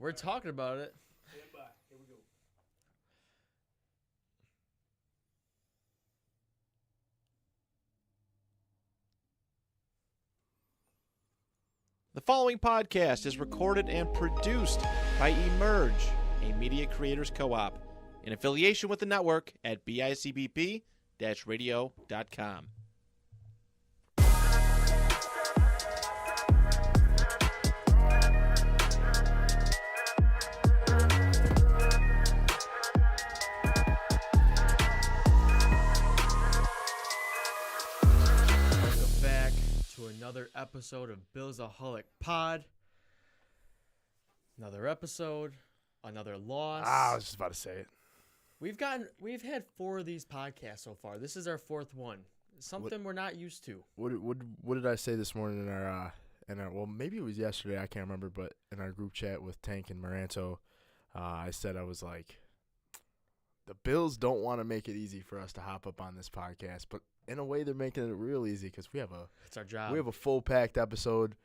We're talking about it. Stand by. Here we go. The following podcast is recorded and produced by Emerge, a media creators co-op, in affiliation with the network at bicbp-radio.com. Welcome back to another episode of BillsAholic Pod. Another episode, another loss. I was just about to say it. We've had 4 of these podcasts so far. This is our 4th one. Something we're not used to. What did I say this morning in our well, maybe it was yesterday, I can't remember, but in our group chat with Tank and Maranto, I said I was like, the Bills don't want to make it easy for us to hop up on this podcast, but in a way they're making it real easy because It's our job. we have a full packed episode,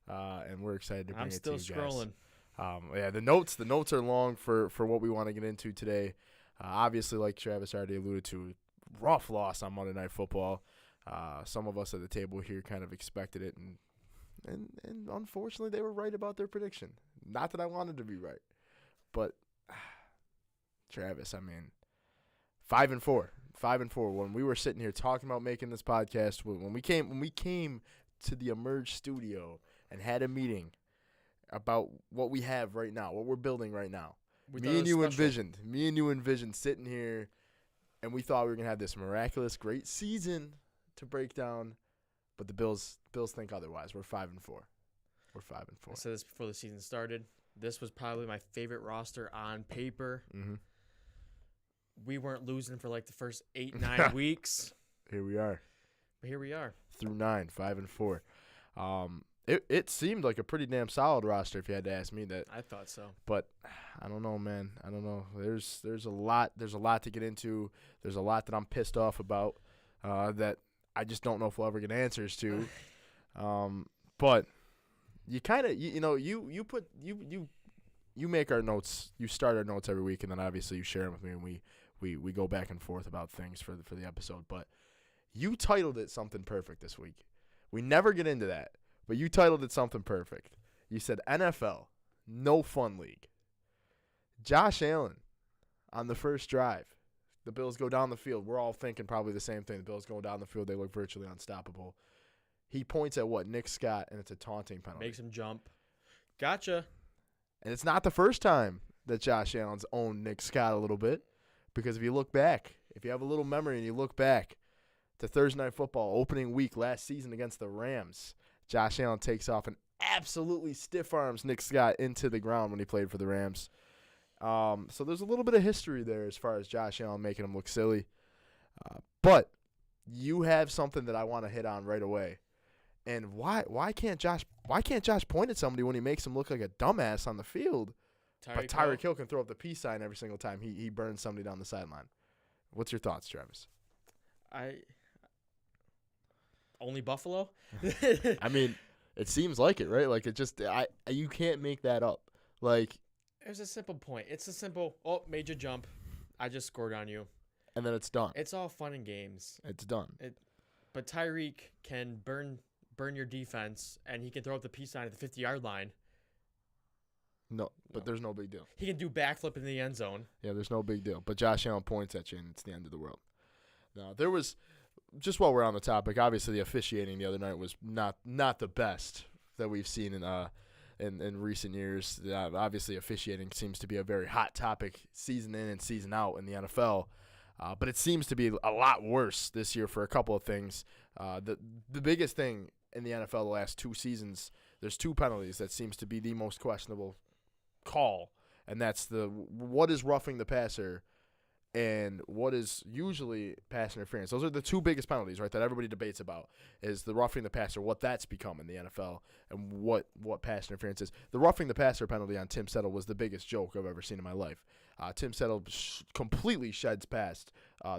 and we're excited to bring I'm it still to you scrolling. guys. Yeah, the notes are long for what we want to get into today. Obviously, like Travis already alluded to, rough loss on Monday Night Football. Some of us at the table here kind of expected it, and unfortunately, they were right about their prediction. Not that I wanted to be right, but Travis, I mean, 5-4. When we were sitting here talking about making this podcast, when we came to the Emerge studio and had a meeting about what we have right now, what we're building right now. Me and you envisioned sitting here, and we thought we were gonna have this miraculous, great season to break down, but the Bills think otherwise. We're 5-4. We're 5-4. I said this before the season started. This was probably my favorite roster on paper. Mm-hmm. We weren't losing for like the first 8-9 weeks. Here we are. But here we are. Through 9, 5-4. It seemed like a pretty damn solid roster if you had to ask me that. I thought so. But I don't know, man. I don't know. There's a lot to get into. There's a lot that I'm pissed off about that I just don't know if we'll ever get answers to. But you kind of you make our notes. You start our notes every week, and then obviously you share them with me, and we go back and forth about things for the episode. But you titled it something perfect this week. We never get into that, but you titled it something perfect. You said NFL, no fun league. Josh Allen on the first drive. The Bills go down the field. We're all thinking probably the same thing. The Bills go down the field. They look virtually unstoppable. He points at Nick Scott, and it's a taunting penalty. Makes him jump. Gotcha. And it's not the first time that Josh Allen's owned Nick Scott a little bit, because if you look back, if you have a little memory and you look back to Thursday Night Football opening week last season against the Rams, Josh Allen takes off and absolutely stiff arms Nick Scott into the ground when he played for the Rams. So there's a little bit of history there as far as Josh Allen making him look silly. But you have something that I want to hit on right away. And why can't Josh point at somebody when he makes him look like a dumbass on the field? But Tyreek Hill can throw up the peace sign every single time he burns somebody down the sideline. What's your thoughts, Travis? Only Buffalo? I mean, it seems like it, right? Like you can't make that up. Like, There's a simple point. It's a simple, made you jump. I just scored on you. And then it's done. It's all fun and games. It's done. But Tyreek can burn your defense, and he can throw up the peace sign at the 50-yard line. No, but there's no big deal. He can do backflip in the end zone. Yeah, there's no big deal. But Josh Allen points at you, and it's the end of the world. Now, there was, just while we're on the topic, obviously the officiating the other night was not the best that we've seen in recent years. Obviously, officiating seems to be a very hot topic season in and season out in the NFL. But it seems to be a lot worse this year for a couple of things. The biggest thing in the NFL the last 2 seasons, there's 2 penalties that seems to be the most questionable call, and that's what is roughing the passer and what is usually pass interference. Those are the 2 biggest penalties, right, that everybody debates about, is the roughing the passer, what that's become in the NFL, and what pass interference is. The roughing the passer penalty on Tim Settle was the biggest joke I've ever seen in my life. Tim Settle completely sheds past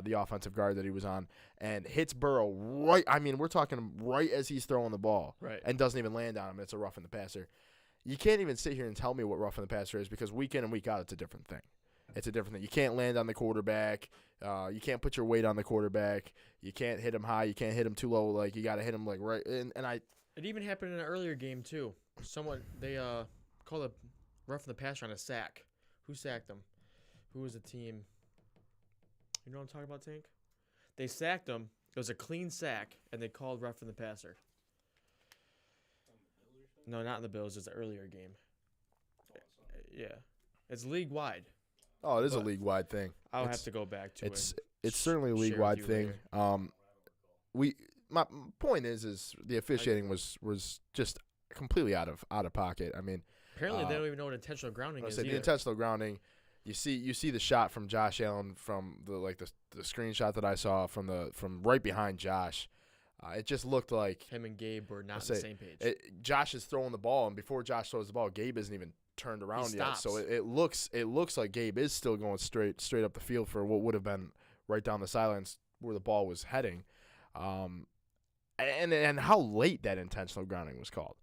the offensive guard that he was on and hits Burrow right. I mean, we're talking right as he's throwing the ball, right, and doesn't even land on him. It's a roughing the passer. you can't even sit here and tell me what roughing the passer is because week in and week out, it's a different thing. It's a different thing. You can't land on the quarterback. You can't put your weight on the quarterback. You can't hit him high. You can't hit him too low. Like, you got to hit him, like, right. It even happened in an earlier game, too. They called a roughing the passer on a sack. Who sacked him? Who was the team? You know what I'm talking about, Tank? They sacked him. It was a clean sack, and they called roughing the passer. No, not in the Bills. It's an earlier game. Yeah. It's league-wide. Oh, it is a league-wide thing. I'll have to go back to it. It's certainly a league-wide thing. My point is the officiating was just completely out of pocket. I mean, apparently they don't even know what intentional grounding is. The intentional grounding, you see the shot from Josh Allen from the screenshot that I saw from right behind Josh. It just looked like him and Gabe were not on the same page. Josh is throwing the ball, and before Josh throws the ball, Gabe isn't even turned around yet. So it looks like Gabe is still going straight up the field for what would have been right down the sidelines where the ball was heading. And how late that intentional grounding was called.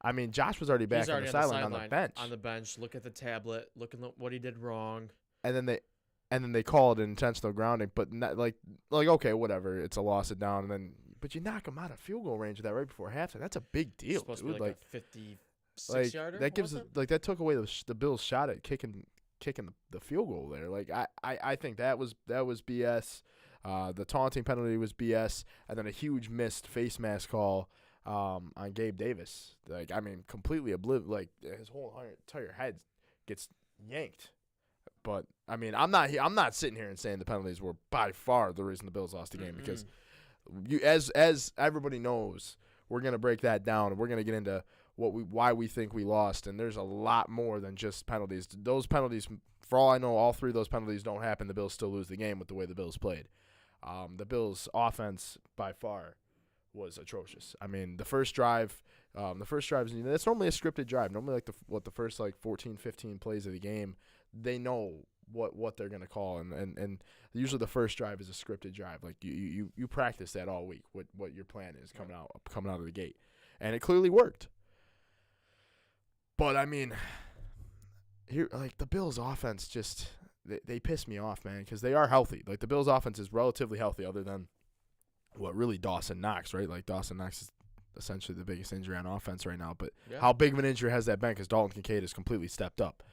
I mean, Josh was already back on the sideline on the bench. On the bench, look at the tablet, looking at what he did wrong. And then they called an intentional grounding, but not, like okay, whatever, it's a loss of down, but you knock him out of field goal range of that right before halftime. That's a big deal, supposed dude. To be like a 56-yarder. That gives that took away the Bills' shot at kicking the field goal there. Like I think that was BS. The taunting penalty was BS, and then a huge missed face mask call on Gabe Davis. Like, I mean, completely like his whole entire head gets yanked. But I mean, I'm not sitting here and saying the penalties were by far the reason the Bills lost the game because as everybody knows, we're gonna break that down and we're gonna get into why we think we lost, and there's a lot more than just penalties. Those penalties, for all I know, all three of those penalties don't happen. The Bills still lose the game with the way the Bills played. The Bills' offense by far was atrocious. I mean, the first drive is that's normally a scripted drive. Normally, like the first 14, 15 plays of the game, they know what they're gonna call, and usually the first drive is a scripted drive. Like you practice that all week. What your plan is coming out of the gate, and it clearly worked. But I mean, here the Bills' offense just. They piss me off, man, because they are healthy. Like, the Bills' offense is relatively healthy other than, really Dawson Knox, right? Like, Dawson Knox is essentially the biggest injury on offense right now. But how big of an injury has that been? Because Dalton Kincaid has completely stepped up.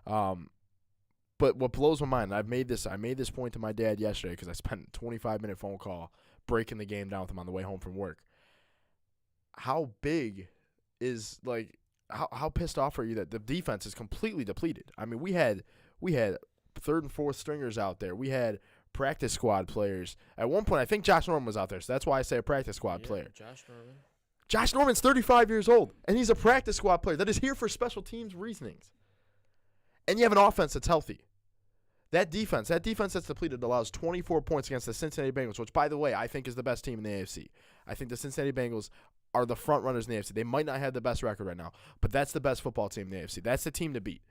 But what blows my mind, I made this point to my dad yesterday because I spent a 25-minute phone call breaking the game down with him on the way home from work. How big is, how pissed off are you that the defense is completely depleted? I mean, we had third and fourth stringers out there. We had practice squad players. At one point, I think Josh Norman was out there, so that's why I say a practice squad player. Josh Norman's 35 years old, and he's a practice squad player that is here for special teams reasonings. And you have an offense that's healthy. That defense that's depleted allows 24 points against the Cincinnati Bengals, which, by the way, I think is the best team in the AFC. I think the Cincinnati Bengals are the front runners in the AFC. They might not have the best record right now, but that's the best football team in the AFC. That's the team to beat.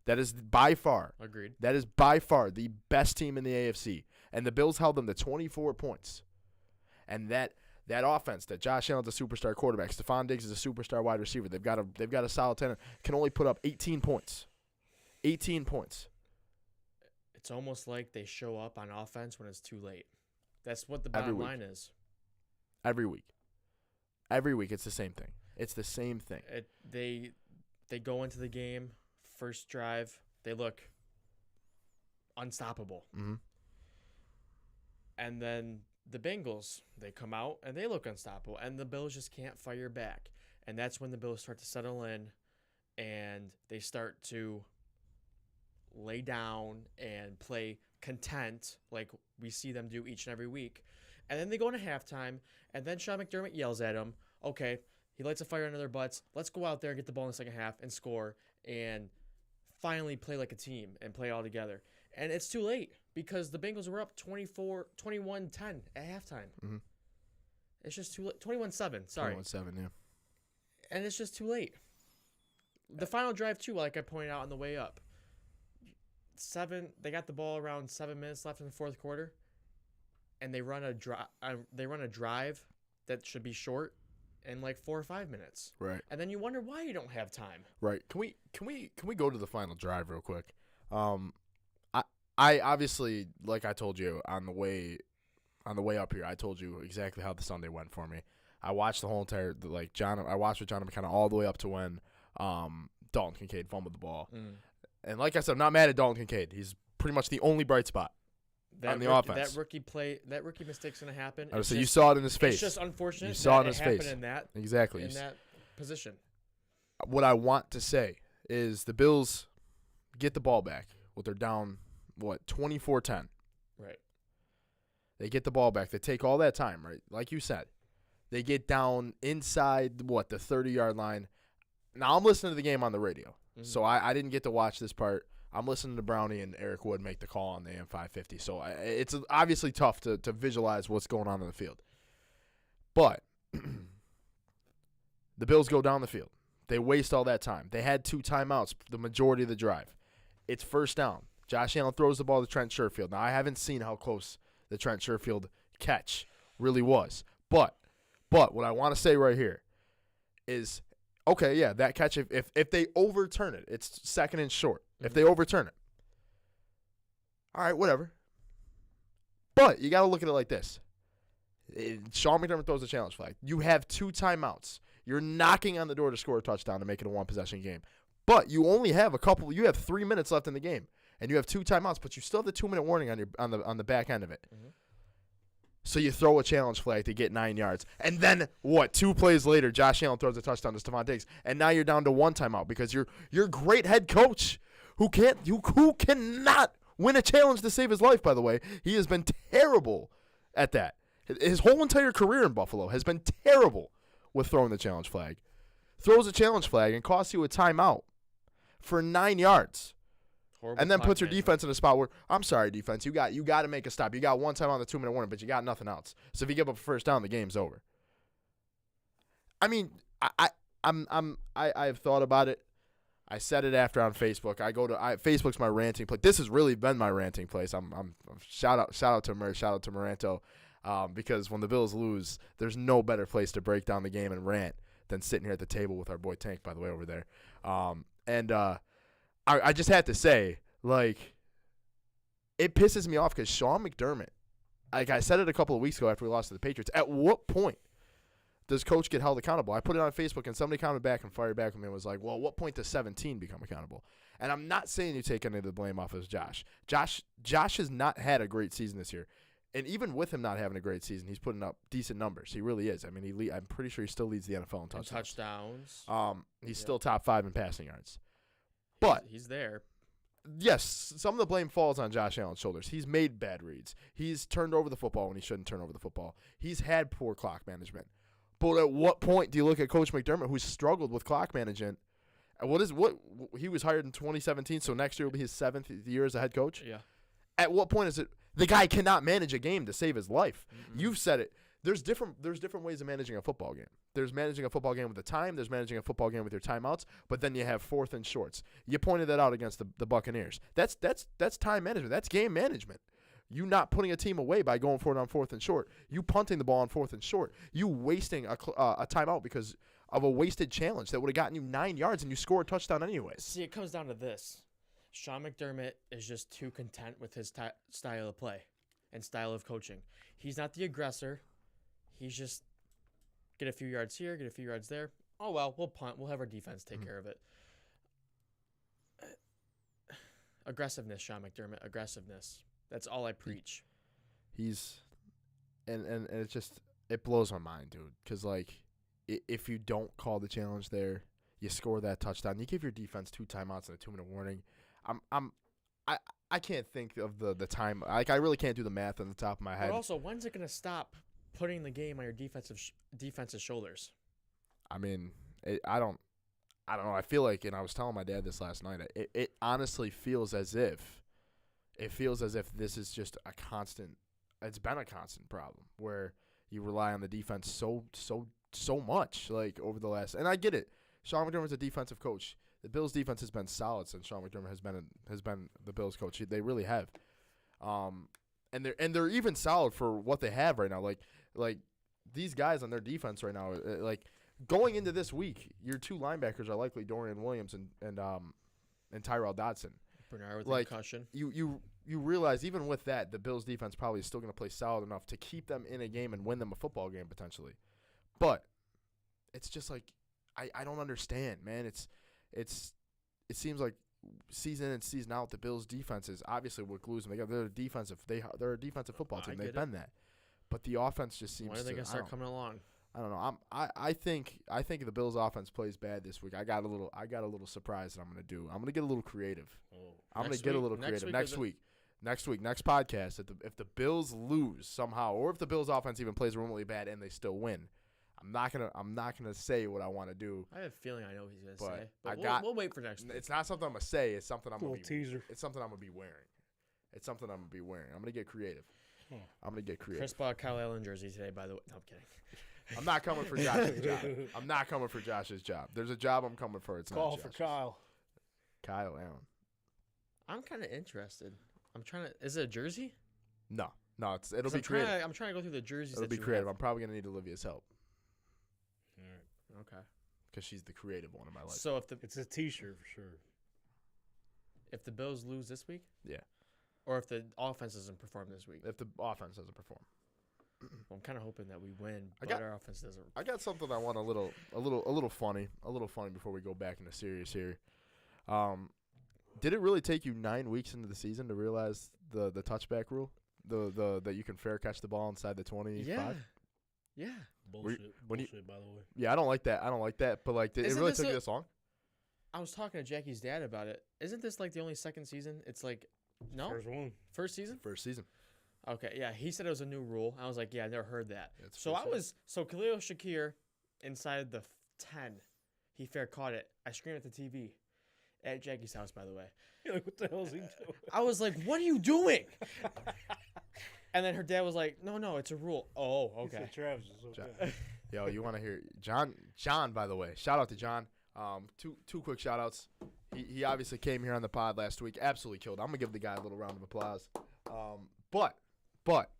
That is by far. Agreed. That is by far the best team in the AFC. And the Bills held them to 24 points. And that offense, that Josh Allen's a superstar quarterback, Stephon Diggs is a superstar wide receiver. They've got a solid 10, can only put up 18 points. 18 points. It's almost like they show up on offense when it's too late. That's what the bottom line is. Every week. Every week it's the same thing. It's the same thing. They go into the game. First drive, they look unstoppable. Mm-hmm. And then the Bengals, they come out and they look unstoppable. And the Bills just can't fire back. And that's when the Bills start to settle in and they start to lay down and play content like we see them do each and every week. And then they go into halftime, and then Sean McDermott yells at them, okay, he lights a fire under their butts. Let's go out there and get the ball in the second half and score and finally play like a team and play all together. And it's too late because the Bengals were up 21-10 at halftime. Mm-hmm. It's just too late. 21-7, sorry. 21-7, yeah. And it's just too late. The final drive, too, like I pointed out on the way up, they got the ball around 7 minutes left in the fourth quarter, and they run a drive that should be short, in like 4 or 5 minutes. Right. And then you wonder why you don't have time. Right. Can we go to the final drive real quick? I obviously, like I told you on the way up here, I told you exactly how the Sunday went for me. I watched the whole entire I watched with John McKenna all the way up to when Dalton Kincaid fumbled the ball. And like I said, I'm not mad at Dalton Kincaid. He's pretty much the only bright spot on the offense. That rookie mistake's going to happen. So you saw it in his face. It's just unfortunate. You saw it in his happened face. In that exactly. In that position. What I want to say is the Bills get the ball back. They're down 24-10. Right. They get the ball back. They take all that time, right? Like you said. They get down inside, the 30-yard line. Now, I'm listening to the game on the radio, so I didn't get to watch this part. I'm listening to Brownie and Eric Wood make the call on the AM 550, so it's obviously tough to visualize what's going on in the field. But the Bills go down the field. They waste all that time. They had 2 timeouts the majority of the drive. It's first down. Josh Allen throws the ball to Trent Sherfield. Now, I haven't seen how close the Trent Sherfield catch really was. But what I want to say right here is, okay, yeah, that catch, if they overturn it, it's second and short. If they overturn it, all right, whatever. But you got to look at it like this. Sean McDermott throws a challenge flag. You have 2 timeouts. You're knocking on the door to score a touchdown to make it a 1-possession game. But you only have you have 3 minutes left in the game. And you have 2 timeouts, but you still have the 2-minute warning on the back end of it. So you throw a challenge flag to get 9 yards. And then, 2 plays later, Josh Allen throws a touchdown to Stephon Diggs. And now you're down to 1 timeout because your great head coach who cannot win a challenge to save his life, by the way. He has been terrible at that. His whole entire career in Buffalo has been terrible with throwing the challenge flag. Throws a challenge flag and costs you a timeout for 9 yards. Horrible. And then puts your defense in a spot where, I'm sorry, defense, you got to make a stop. You got 1 time on the 2-minute warning, but you got nothing else. So if you give up a first down, the game's over. I mean, I've thought about it. I said it after on Facebook. Facebook's my ranting place. This has really been my ranting place. I'm shout out to Mer, shout out to Moranto, because when the Bills lose, there's no better place to break down the game and rant than sitting here at the table with our boy Tank, by the way, over there. I just had to say, it pisses me off because Sean McDermott, like I said it a couple of weeks ago after we lost to the Patriots, at what point does coach get held accountable? I put it on Facebook, and somebody commented back and fired back at me and was like, well, at what point does 17 become accountable? And I'm not saying you take any of the blame off of Josh. Josh has not had a great season this year. And even with him not having a great season, he's putting up decent numbers. He really is. I mean, I'm pretty sure he still leads the NFL in touchdowns. He's still top 5 in passing yards. But he's there. Yes, some of the blame falls on Josh Allen's shoulders. He's made bad reads. He's turned over the football when he shouldn't turn over the football. He's had poor clock management. But at what point do you look at Coach McDermott, who's struggled with clock management? What he was hired in 2017, so next year will be his 7th year as a head coach? Yeah. At what point is it the guy cannot manage a game to save his life? Mm-hmm. You've said it. There's different ways of managing a football game. There's managing a football game with the time. There's managing a football game with your timeouts. But then you have 4th and shorts. You pointed that out against the Buccaneers. That's time management. That's game management. You not putting a team away by going for it on 4th and short. You punting the ball on 4th and short. You wasting a timeout because of a wasted challenge that would have gotten you 9 yards and you score a touchdown anyways. See, it comes down to this. Sean McDermott is just too content with his style of play and style of coaching. He's not the aggressor. He's just get a few yards here, get a few yards there. Oh, well, we'll punt. We'll have our defense take care of it. Aggressiveness, Sean McDermott. Aggressiveness. That's all I preach. He's and it blows my mind, dude, because if you don't call the challenge there, you score that touchdown, you give your defense 2 timeouts and a 2-minute warning. I can't think of the time. I really can't do the math on the top of my head. But also, when's it going to stop putting the game on your defensive shoulders? I mean, I don't know. I feel like, and I was telling my dad this last night, it honestly feels as if this is just a constant. It's been a constant problem where you rely on the defense so much over the last. And I get it. Sean McDermott's a defensive coach. The Bills' defense has been solid since Sean McDermott has been the Bills' coach. They really have. And they're even solid for what they have right now. these guys on their defense right now, like going into this week, your two linebackers are likely Dorian Williams and Tyrell Dodson. Bernard with Like, concussion. You realize even with that, the Bills defense probably is still going to play solid enough to keep them in a game and win them a football game potentially. But it's just like I don't understand, man. It seems like season in season out, the Bills defense is obviously what glues them together. They're a defensive football team. They've been that. But the offense just seems When are they going to start coming along? I don't know. I think the Bills offense plays bad this week. I got a little surprise that I'm gonna do. I'm gonna get a little creative. I'm gonna get a little creative next week. Next podcast. If the Bills lose somehow, or if the Bills offense even plays remotely bad and they still win, I'm not gonna say what I want to do. I have a feeling I know what he's gonna But say. But we'll wait for next week. It's not something I'm gonna say. It's something I'm gonna be. Teaser. It's something I'm gonna be wearing. It's something I'm gonna be wearing. I'm gonna get creative. I'm gonna get creative. Chris bought Kyle Allen jersey today, by the way. No, I'm kidding. I'm not coming for Josh's job. I'm not coming for Josh's job. There's a job I'm coming for. It's Call not for Josh's. Kyle. Kyle Allen. I'm kind of interested. I'm trying to. Is it a jersey? No, it'll be creative. I'm trying to go through the jerseys. It'll be creative. I'm probably gonna need Olivia's help All right. Okay. because she's the creative one in my life. So It's a T-shirt for sure. if the Bills lose this week, Yeah. or if the offense doesn't perform this week, If the offense doesn't perform, I'm kind of hoping that we win, I but got- our offense doesn't. I got something I want a little funny before we go back into serious here. Did it really take you 9 weeks into the season to realize the touchback rule, the that you can fair catch the ball inside the 25? Yeah. Bullshit. when you- Bullshit, by the way. Yeah, I don't like that. But like, it Isn't really this took you a- this long? I was talking to Jackie's dad about it. Isn't this like the only second season? It's like no First one. first season. First season. Okay, yeah. He said it was a new rule. I was like, yeah, I never heard that. Yeah, it's So first Khalil Shakir inside the 10. He fair caught it. I screamed at the TV at Jackie's house, by the way. You're like, what the hell is he doing? I was like, what are you doing? And then her dad was like, no, it's a rule. Oh, He okay. said Travis is okay. Yo, you want to hear John, by the way. Shout out to John. Two quick shout outs. He obviously came here on the pod last week. Absolutely killed. I'm going to give the guy a little round of applause. But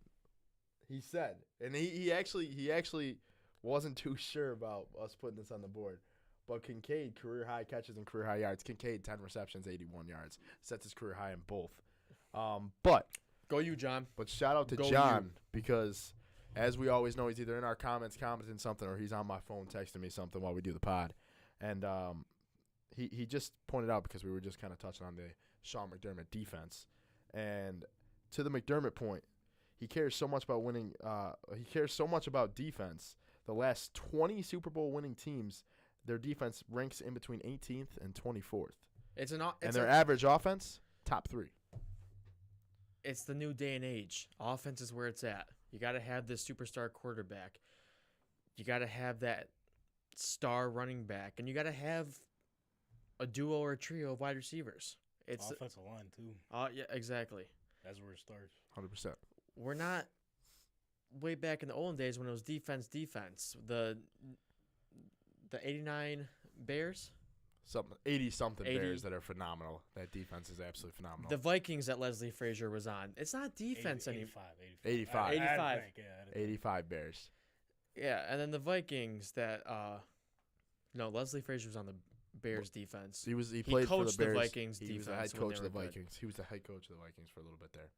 he said, and he actually wasn't too sure about us putting this on the board. But Kincaid, career high catches and career high yards. Kincaid, 10 receptions, 81 yards. Sets his career high in both. But Go you, John. shout out to Go John you. because, as we always know, he's either in our comments commenting something or he's on my phone texting me something while we do the pod. And he just pointed out, because we were just kind of touching on the Sean McDermott defense. And to the McDermott point, he cares so much about winning. He cares so much about defense. The last 20 Super Bowl winning teams, their defense ranks in between 18th and 24th. And their average offense, top 3. It's the new day and age. Offense is where it's at. You got to have this superstar quarterback. You got to have that star running back, and you got to have a duo or a trio of wide receivers. It's Offensive line, too. yeah, exactly. That's where it starts. 100%. We're not way back in the olden days when it was defense. The 89 Bears, 80-something 80. Bears that are phenomenal. That defense is absolutely phenomenal. the Vikings that Leslie Frazier was on. It's not defense anymore. 85. 85. 85 Bears. Yeah, and then the Vikings that no, Leslie Frazier was on the Bears defense. He played for the coached the Bears. Vikings He was the defense head when coach they of the were good. Vikings. He was the head coach of the Vikings for a little bit there.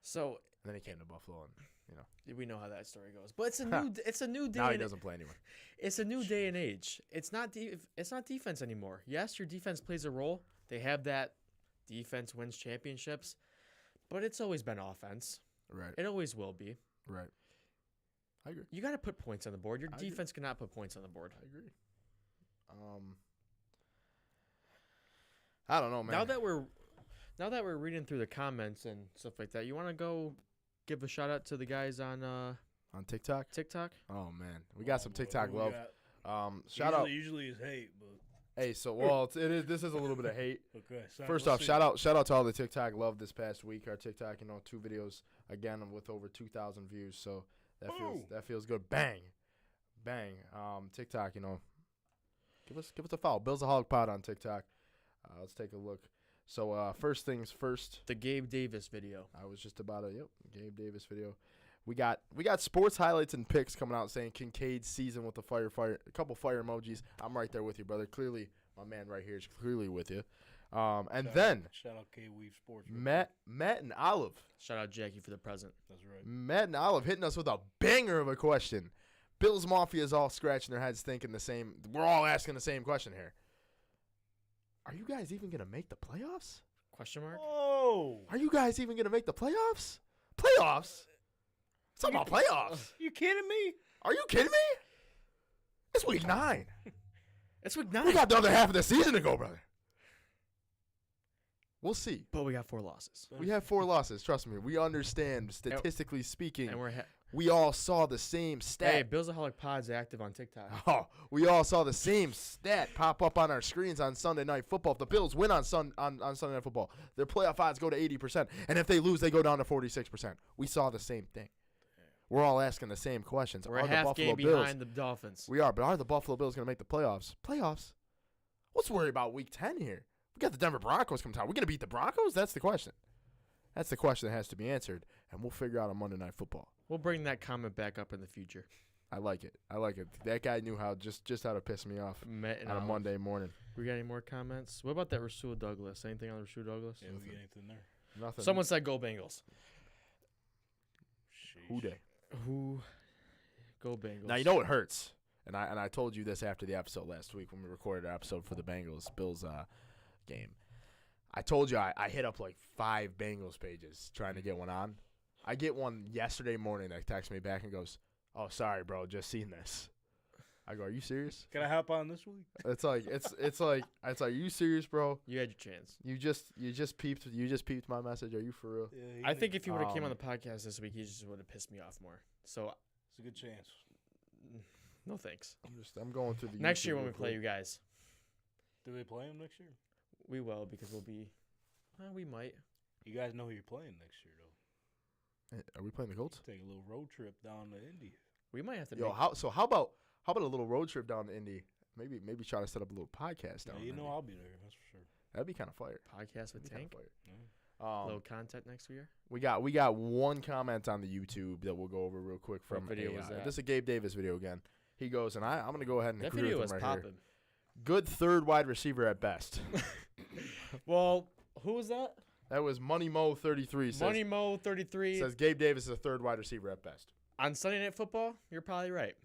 So And then he came to Buffalo, and we know how that story goes. But it's a new day. now he and doesn't play anymore. It's a new day and age. It's not defense anymore. Yes, your defense plays a role. They have that defense wins championships, but it's always been offense. Right. It always will be. Right. I agree. You got to put points on the board. Your I agree. defense cannot put points on the board. I agree. I don't know, man. Now that we're reading through the comments and stuff like that, you want to go give a shout out to the guys on on TikTok. TikTok? Oh man, we got some TikTok love. Shout Usually, out. Usually it's hate, but Hey, so well, it is. This is a little bit of hate. okay. So First let's off, see. shout out to all the TikTok love this past week. Our TikTok, 2 videos again with over 2,000 views. So that feels good. Bang. TikTok, give us a follow. BillsAholic on TikTok. Let's take a look. So first things first. The Gabe Davis video. I was just about Gabe Davis video. We got sports highlights and picks coming out saying Kincaid's season with the fire, a couple fire emojis. I'm right there with you, brother. Clearly, my man right here is clearly with you. Shout out K-Weave Sports. Matt and Olive. Shout out Jackie for the present. That's right. Matt and Olive hitting us with a banger of a question. Bills Mafia is all scratching their heads thinking the same. We're all asking the same question here. Are you guys even going to make the playoffs? Question mark? Oh, Are you guys even going to make the playoffs? Playoffs? It's about playoffs. you kidding me? Are you kidding me? It's week 9. It's week We 9. got the other half of the season to go, brother. We'll see. But we got 4 losses. We have 4 losses. Trust me. We understand, statistically speaking. And we're We all saw the same stat. Hey, BillsAholicPod's active on TikTok. Oh, we all saw the same stat pop up on our screens on Sunday Night Football. If the Bills win on Sunday Night Football, their playoff odds go to 80%. And if they lose, they go down to 46%. We saw the same thing. We're all asking the same questions. We're Are a the half Buffalo game Bills, behind the Dolphins. We are, but are the Buffalo Bills going to make the playoffs? Playoffs? Let's worry about week 10 here. We got the Denver Broncos coming down. We're going to beat the Broncos? That's the question. That's the question that has to be answered, and we'll figure out on Monday Night Football. We'll bring that comment back up in the future. I like it. That guy knew how just how to piss me off Matt and on a Olive. Monday morning. We got any more comments? What about that Rasul Douglas? Anything on Rasul Douglas? Yeah, we get anything there. Nothing. Someone said go Bengals. Who day? Who? Go Bengals. Now you know it hurts, and I told you this after the episode last week when we recorded our episode for the Bills game. I told you I hit up like 5 Bengals pages trying to get one on. I get one yesterday morning that texts me back and goes, "Oh, sorry, bro, just seen this." I go, "Are you serious?" Can I hop on this week? It's like "Are you serious, bro? You had your chance. You just peeped my message. Are you for real?" Yeah, I think if you would have came on Um, the podcast this week, he just would have pissed me off more. So, it's a good chance. no thanks. I'm going through the Next YouTube year when we real play quick. you guys, Do they play them next year? we will because we'll be. We might. You guys know who you're playing next year, though. Are we playing the Colts? Take a little road trip down to Indy. We might have to. Yo, make, how about a little road trip down to Indy? Maybe try to set up a little podcast down Yeah, in you know Indy. I'll be there. That's for sure. That'd be kind of fire. podcast with That'd be Tank. kinda Yeah. fire. Little content next year. We got one comment on the YouTube that we'll go over real quick from What video was that? This is a Gabe Davis video again. He goes, and I'm gonna go ahead and That agree video with was him right here. popping. Good third wide receiver at best. Well, who was that? That was Money Mo 33. Money Mo 33 says Gabe Davis is a third wide receiver at best. on Sunday Night Football. You're probably right.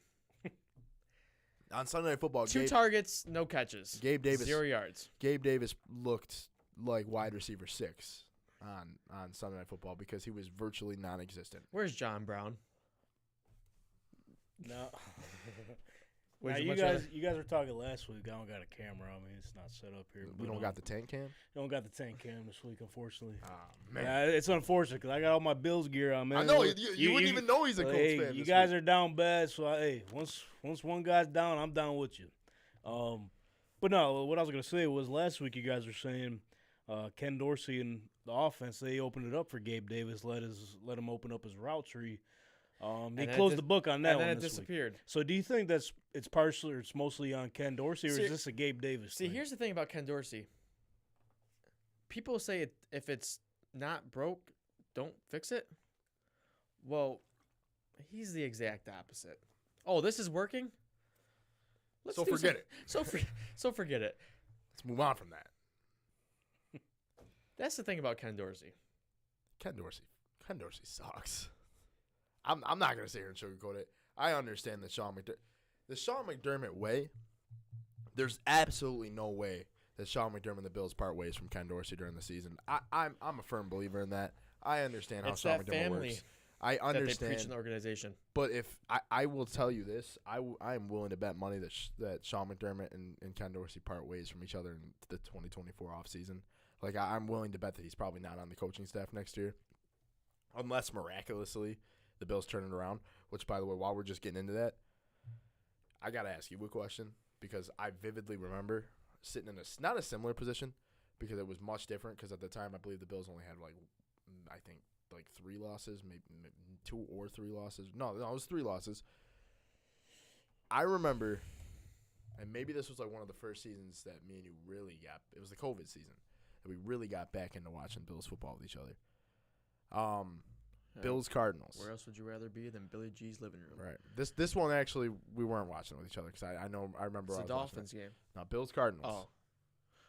On Sunday Night Football, 2 targets, no catches. Gabe Davis 0 yards. Gabe Davis looked like wide receiver 6 on Sunday Night Football because he was virtually non-existent. Where's John Brown? No. Would Now, you you much guys, rather- you guys were talking last week. I don't got a camera on me. It's not set up here. We but, don't got the tank cam. don't got the tank cam this week, unfortunately. Man, Yeah, it's unfortunate because I got all my Bills gear on, man. I know you wouldn't even know he's a Colts hey, fan. you this guys week. are down bad, so once one guy's down, I'm down with you. But no, what I was gonna say was last week you guys were saying Ken Dorsey and the offense, they opened it up for Gabe Davis, let him open up his route tree. He then closed the book on that And then one it this week. disappeared. So do you think it's partially or it's mostly on Ken Dorsey, or See- is this a Gabe Davis See, thing? here's the thing about Ken Dorsey. People say if it's not broke, don't fix it. Well, he's the exact opposite. Oh, this is working? So do forget it. So forget it. Let's move on from that. That's the thing about Ken Dorsey. Ken Dorsey sucks. I'm not gonna sit here and sugarcoat it. I understand the Sean McDermott way. There's absolutely no way that Sean McDermott and the Bills part ways from Ken Dorsey during the season. I'm a firm believer in that. I understand how It's Sean that McDermott family works. I that they preach in understand, the organization. but if I will tell you this, I am willing to bet money that Sean McDermott and Ken Dorsey part ways from each other in the 2024 offseason. Like I'm willing to bet that he's probably not on the coaching staff next year, unless miraculously the Bills turn it around. Which, by the way, while we're just getting into that, I gotta ask you a question because I vividly remember sitting in not a similar position because it was much different. Because at the time, I believe the Bills only had I think 3 losses, maybe 2 or 3 losses. No, it was 3 losses. I remember, and maybe this was one of the first seasons that me and you really got. It was the COVID season that we really got back into watching Bills football with each other. Bills Cardinals. Where else would you rather be than Billy G's living room? Right. This one actually we weren't watching with each other because I remember It's I the was Dolphins watching game. it. No, Bills Cardinals. Oh,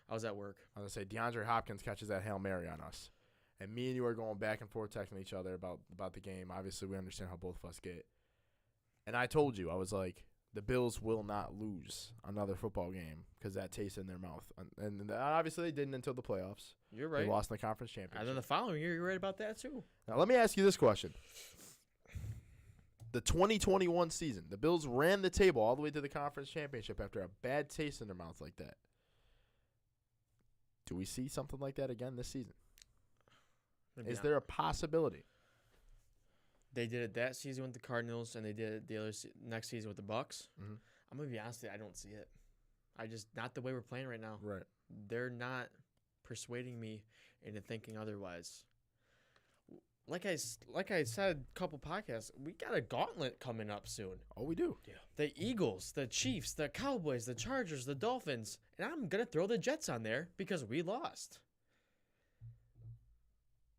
I was at work. I was gonna say DeAndre Hopkins catches that Hail Mary on us, and me and you are going back and forth texting each other about the game. Obviously, we understand how both of us get. And I told you, I was like, the Bills will not lose another football game because that tastes in their mouth. And obviously, they didn't until the playoffs. You're right. They lost in the conference championship. And then the following year, you're right about that too. Now, let me ask you this question. The 2021 season, the Bills ran the table all the way to the conference championship after a bad taste in their mouth like that. Do we see something like that again this season? Maybe Is not. there a possibility? They did it that season with the Cardinals, and they did it the other next season with the Bucks. Mhm. I'm gonna be honest with you, I don't see it. I just not the way we're playing right now. Right. They're not persuading me into thinking otherwise. Like I said a couple podcasts, we got a gauntlet coming up soon. Oh, we do. The Eagles, the Chiefs, the Cowboys, the Chargers, the Dolphins, and I'm gonna throw the Jets on there because we lost.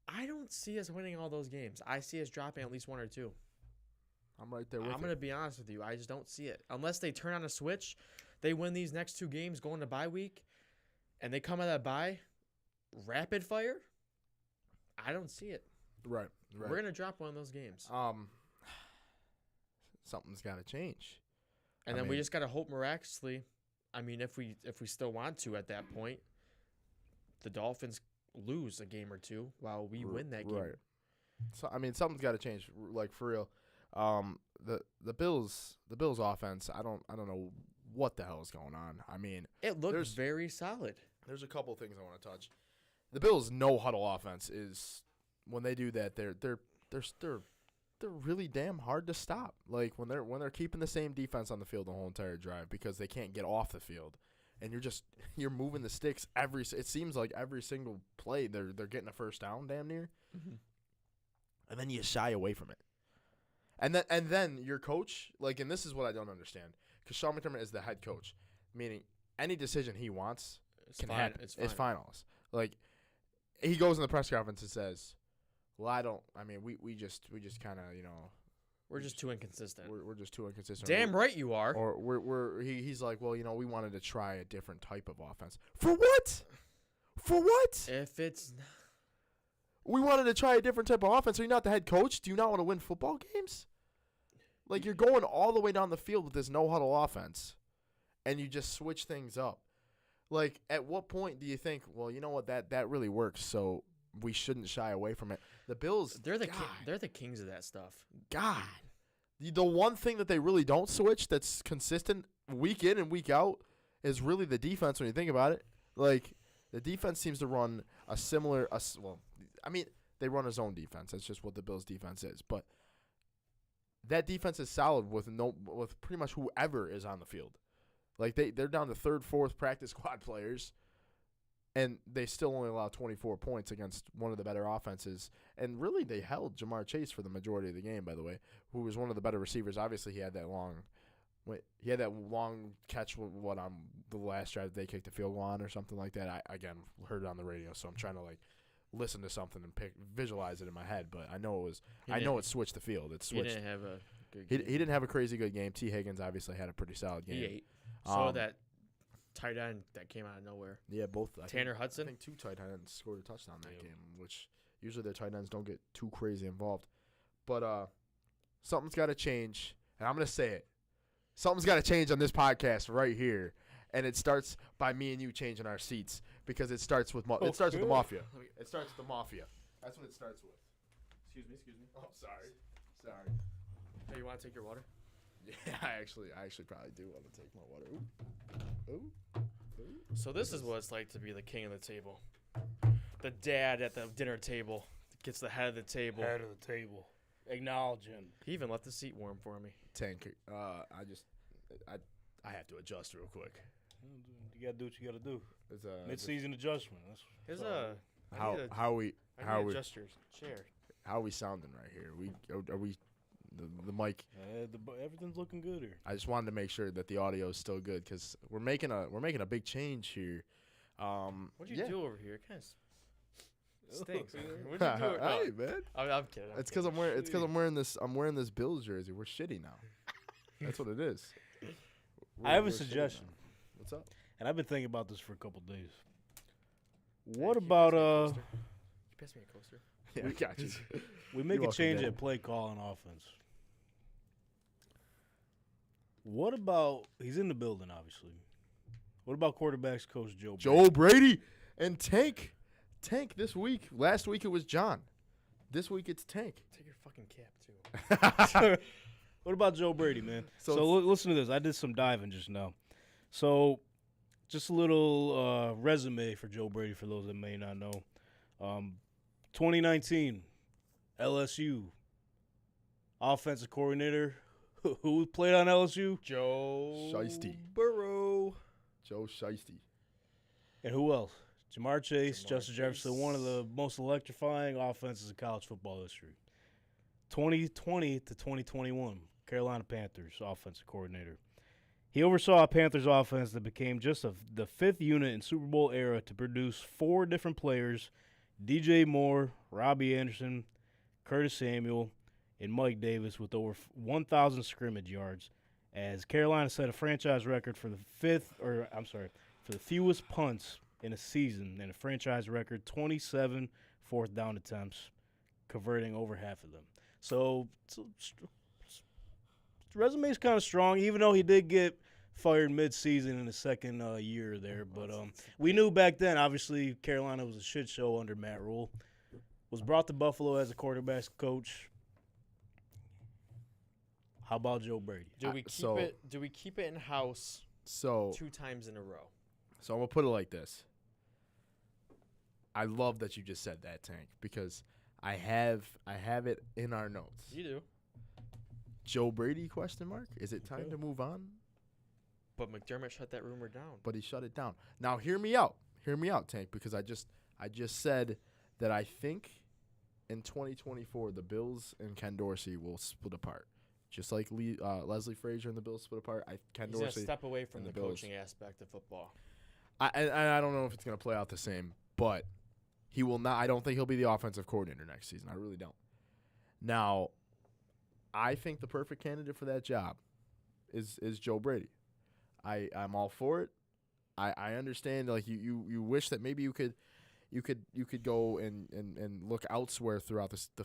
I don't see us winning all those games. I see us dropping at least one or two. I'm right there with I'm you. going to be honest with you. I just don't see it. Unless they turn on a switch, they win these next two games going to bye week, and they come out of that bye rapid fire, I don't see it. Right. We're going to drop one of those games. Something's got to change. And I then we mean- just got to hope miraculously, I mean, if we still want to at that point, the Dolphins lose a game or two while we win that game. Right. So I mean, something's got to change. Like for real. The Bills offense. I don't know what the hell is going on. I mean, It looked There's- very solid. there's a couple of things I want to touch. The Bills' no huddle offense is when they do that, they're really damn hard to stop. Like when they're keeping the same defense on the field the whole entire drive because they can't get off the field, and you're moving the sticks it seems like every single play they're getting a first down damn near, and then you shy away from it. And then your coach, like, and this is what I don't understand, because Sean McDermott is the head coach, meaning any decision he wants can happen. It's It's fine. finals. Like, he goes in the press conference and says, "Well, we just kind of, We're just too inconsistent. we're just too inconsistent." Damn right you are. Or he's like, "Well, we wanted to try a different type of offense." For what? For what? If it's We wanted to try a different type of offense. Are you not the head coach? Do you not want to win football games? Like, you're going all the way down the field with this no-huddle offense, and you just switch things up. Like, at what point do you think, well, you know what, that really works, so we shouldn't shy away from it? The Bills, they're the God, they're the kings of that stuff. God. The one thing that they really don't switch that's consistent week in and week out is really the defense when you think about it. Like, the defense seems to run a similar they run a zone defense. That's just what the Bills' defense is. But that defense is solid with pretty much whoever is on the field. Like, they're down to third, fourth practice squad players, and they still only allow 24 points against one of the better offenses. And really, they held Jamar Chase for the majority of the game, by the way, who was one of the better receivers. Obviously, he had that long catch on the last drive that they kicked the field goal on or something like that. I, again, heard it on the radio, so I'm trying to, like, listen to something and visualize it in my head. But I know it switched the field. It He switched. didn't have a good He game. didn't have a crazy good game. T. Higgins obviously had a pretty solid game. He ate. So Um, that tight end that came out of nowhere. Yeah, both. Tanner I Hudson? think two tight ends scored a touchdown that Yep. game, which usually their tight ends don't get too crazy involved. But something's got to change, and I'm going to say it. Something's got to change on this podcast right here, and it starts by me and you changing our seats because it starts with it starts with the mafia. It starts with the mafia. That's what it starts with. Excuse me. Oh, sorry. Hey, you want to take your water? Yeah, I actually probably do want to take my water. Ooh. So this is what it's like to be the king of the table. The dad at the dinner table gets the head of the table. Head of the table. Acknowledging. He even left the seat warm for me. Tank. I have to adjust real quick. You got to do what you got to do. It's Mid-season adjustment. Here's all. how we I need to adjust your chair. how are we sounding right here? Are we the mic? Everything's looking good here. I just wanted to make sure that the audio is still good because we're making a big change here. What'd you do over here? Kind of stinks. What are you doing? Hey, man. I'm kidding. It's because I'm wearing this Bills jersey. We're shitty now. That's what it is. I have a We're shitty suggestion, now. What's up? and I've been thinking about this for a couple days. Hey, What can you about pass me a coaster? Can you pass me a coaster? Yeah, I got you. we make You're a welcome, change Dad. at play call on offense? What about he's in the building, obviously. What about quarterbacks coach Joe? Joe Brady and Tank this week. Last week it was John. This week it's Tank. Take your fucking cap too. What about Joe Brady, man? So So listen to this. I did some diving just now. So just a little resume for Joe Brady for those that may not know. 2019, LSU offensive coordinator. Who played on LSU? Joe Shiesty. Burrow. Joe Shiesty. And who else? Jamar Chase, Jamar Justin Jefferson, one of the most electrifying offenses in college football history. 2020 to 2021, Carolina Panthers offensive coordinator. He oversaw a Panthers offense that became just the fifth unit in Super Bowl era to produce four different players, DJ Moore, Robbie Anderson, Curtis Samuel, and Mike Davis with over 1,000 scrimmage yards, as Carolina set a franchise record for the fewest punts in a season and a franchise record 27 fourth down attempts, converting over half of them. So resume is kind of strong, even though he did get fired mid-season in the second year there. But we knew back then, obviously, Carolina was a shit show under Matt Rule. Was brought to Buffalo as a quarterback's coach. How about Joe Brady? Do we keep it in house So 2 times in a row? So I'm gonna put it like this. I love that you just said that, Tank, because I have it in our notes. You do. Joe Brady ? Is it time to move on? But McDermott shut that rumor down. But he shut it down. Now hear me out, Tank, because I just said that I think in 2024 the Bills and Ken Dorsey will split apart, just like Leslie Frazier and the Bills split apart. Ken He's gonna Dorsey step away from and the the Bills. coaching aspect of football. I don't know if it's gonna play out the same, but he will not. I don't think he'll be the offensive coordinator next season. I really don't. Now, I think the perfect candidate for that job is Joe Brady. I'm all for it. I understand, like you wish that maybe you could go and look elsewhere throughout the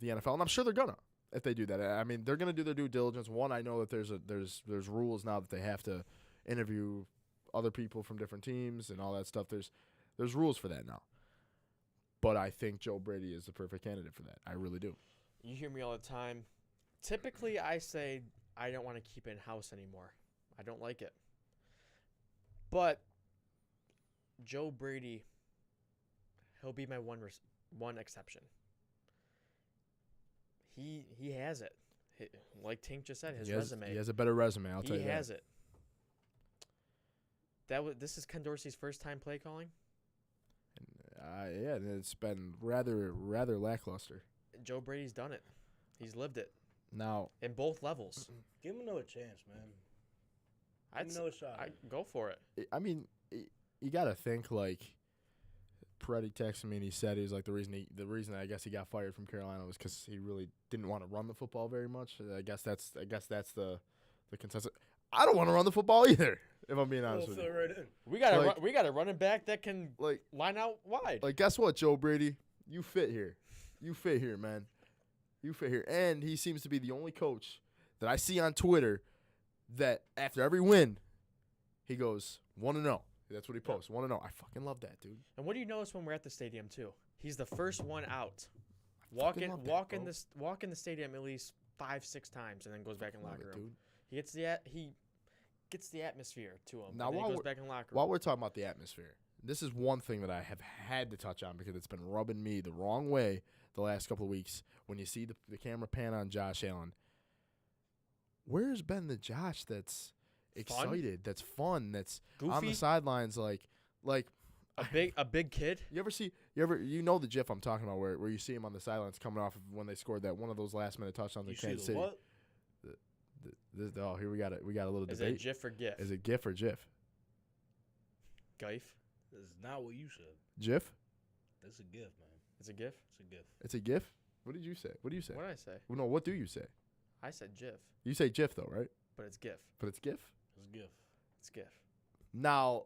NFL, and I'm sure they're gonna if they do that. I mean, they're gonna do their due diligence. One, I know that there's rules now that they have to interview other people from different teams and all that stuff. There's rules for that now. But I think Joe Brady is the perfect candidate for that. I really do. You hear me all the time. Typically, I say I don't want to keep it in-house anymore. I don't like it. But Joe Brady, he'll be my one exception. He has it. Like Tink just said, his resume. He has a better resume, I'll tell you that. He has it. This is Ken Dorsey's first time play calling? Yeah, and it's been rather lackluster. Joe Brady's done it. He's lived it. Now, in both levels. Give him another chance, man. Give him another shot. Go for it. I mean, you got to think, like, Peretti texted me and he said he was like the reason I guess he got fired from Carolina was because he really didn't want to run the football very much. I guess that's the consensus. I don't want to run the football either, if I'm being honest with you. Right in. We got a running back that can line out wide. Like, guess what, Joe Brady? You fit here. You fit here, man. You fit here. And he seems to be the only coach that I see on Twitter that after every win, he goes 1-0. That's what he posts. 1-0. I fucking love that, dude. And what do you notice when we're at the stadium too? He's the first one out. Walk in the stadium at least 5-6 times and then goes back in the locker room. Dude. He gets the atmosphere to him. Now, and then he goes back in the locker room. While we're talking about the atmosphere, this is one thing that I have had to touch on because it's been rubbing me the wrong way the last couple of weeks. When you see the camera pan on Josh Allen, where's been the Josh that's excited, that's fun, that's goofy on the sidelines, like a big kid? You know the GIF I'm talking about where you see him on the sidelines coming off of when they scored that one of those last minute touchdowns in Kansas City. What? Here we got a little debate. Is it GIF or GIF? Is it GIF or GIF? GIF. This is not what you said. GIF? That's a gift, man. It's a GIF? It's a gift. It's a GIF? What did you say? What do you say? What did I say? Well, no, what do you say? I said GIF, You say GIF, though, right? but it's GIF. But it's GIF? It's a gift. It's GIF. Now,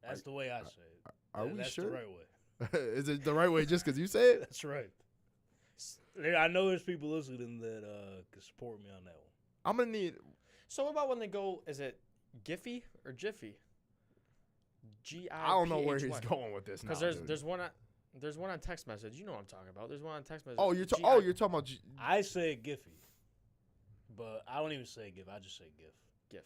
That's the way I say it. are we That's sure? the right way. Is it the right way just because you say it? That's right. I know there's people listening that can support me on that one. I'm going to need. So what about when they go, is it Giphy or Jiffy? G-I-P-H-Y. I don't know where he's going with this now. Because Dude. there's one on text message. You know what I'm talking about. There's one on text message. Oh, you're talking about. I say Giphy, but I don't even say GIF. I just say GIF. GIF.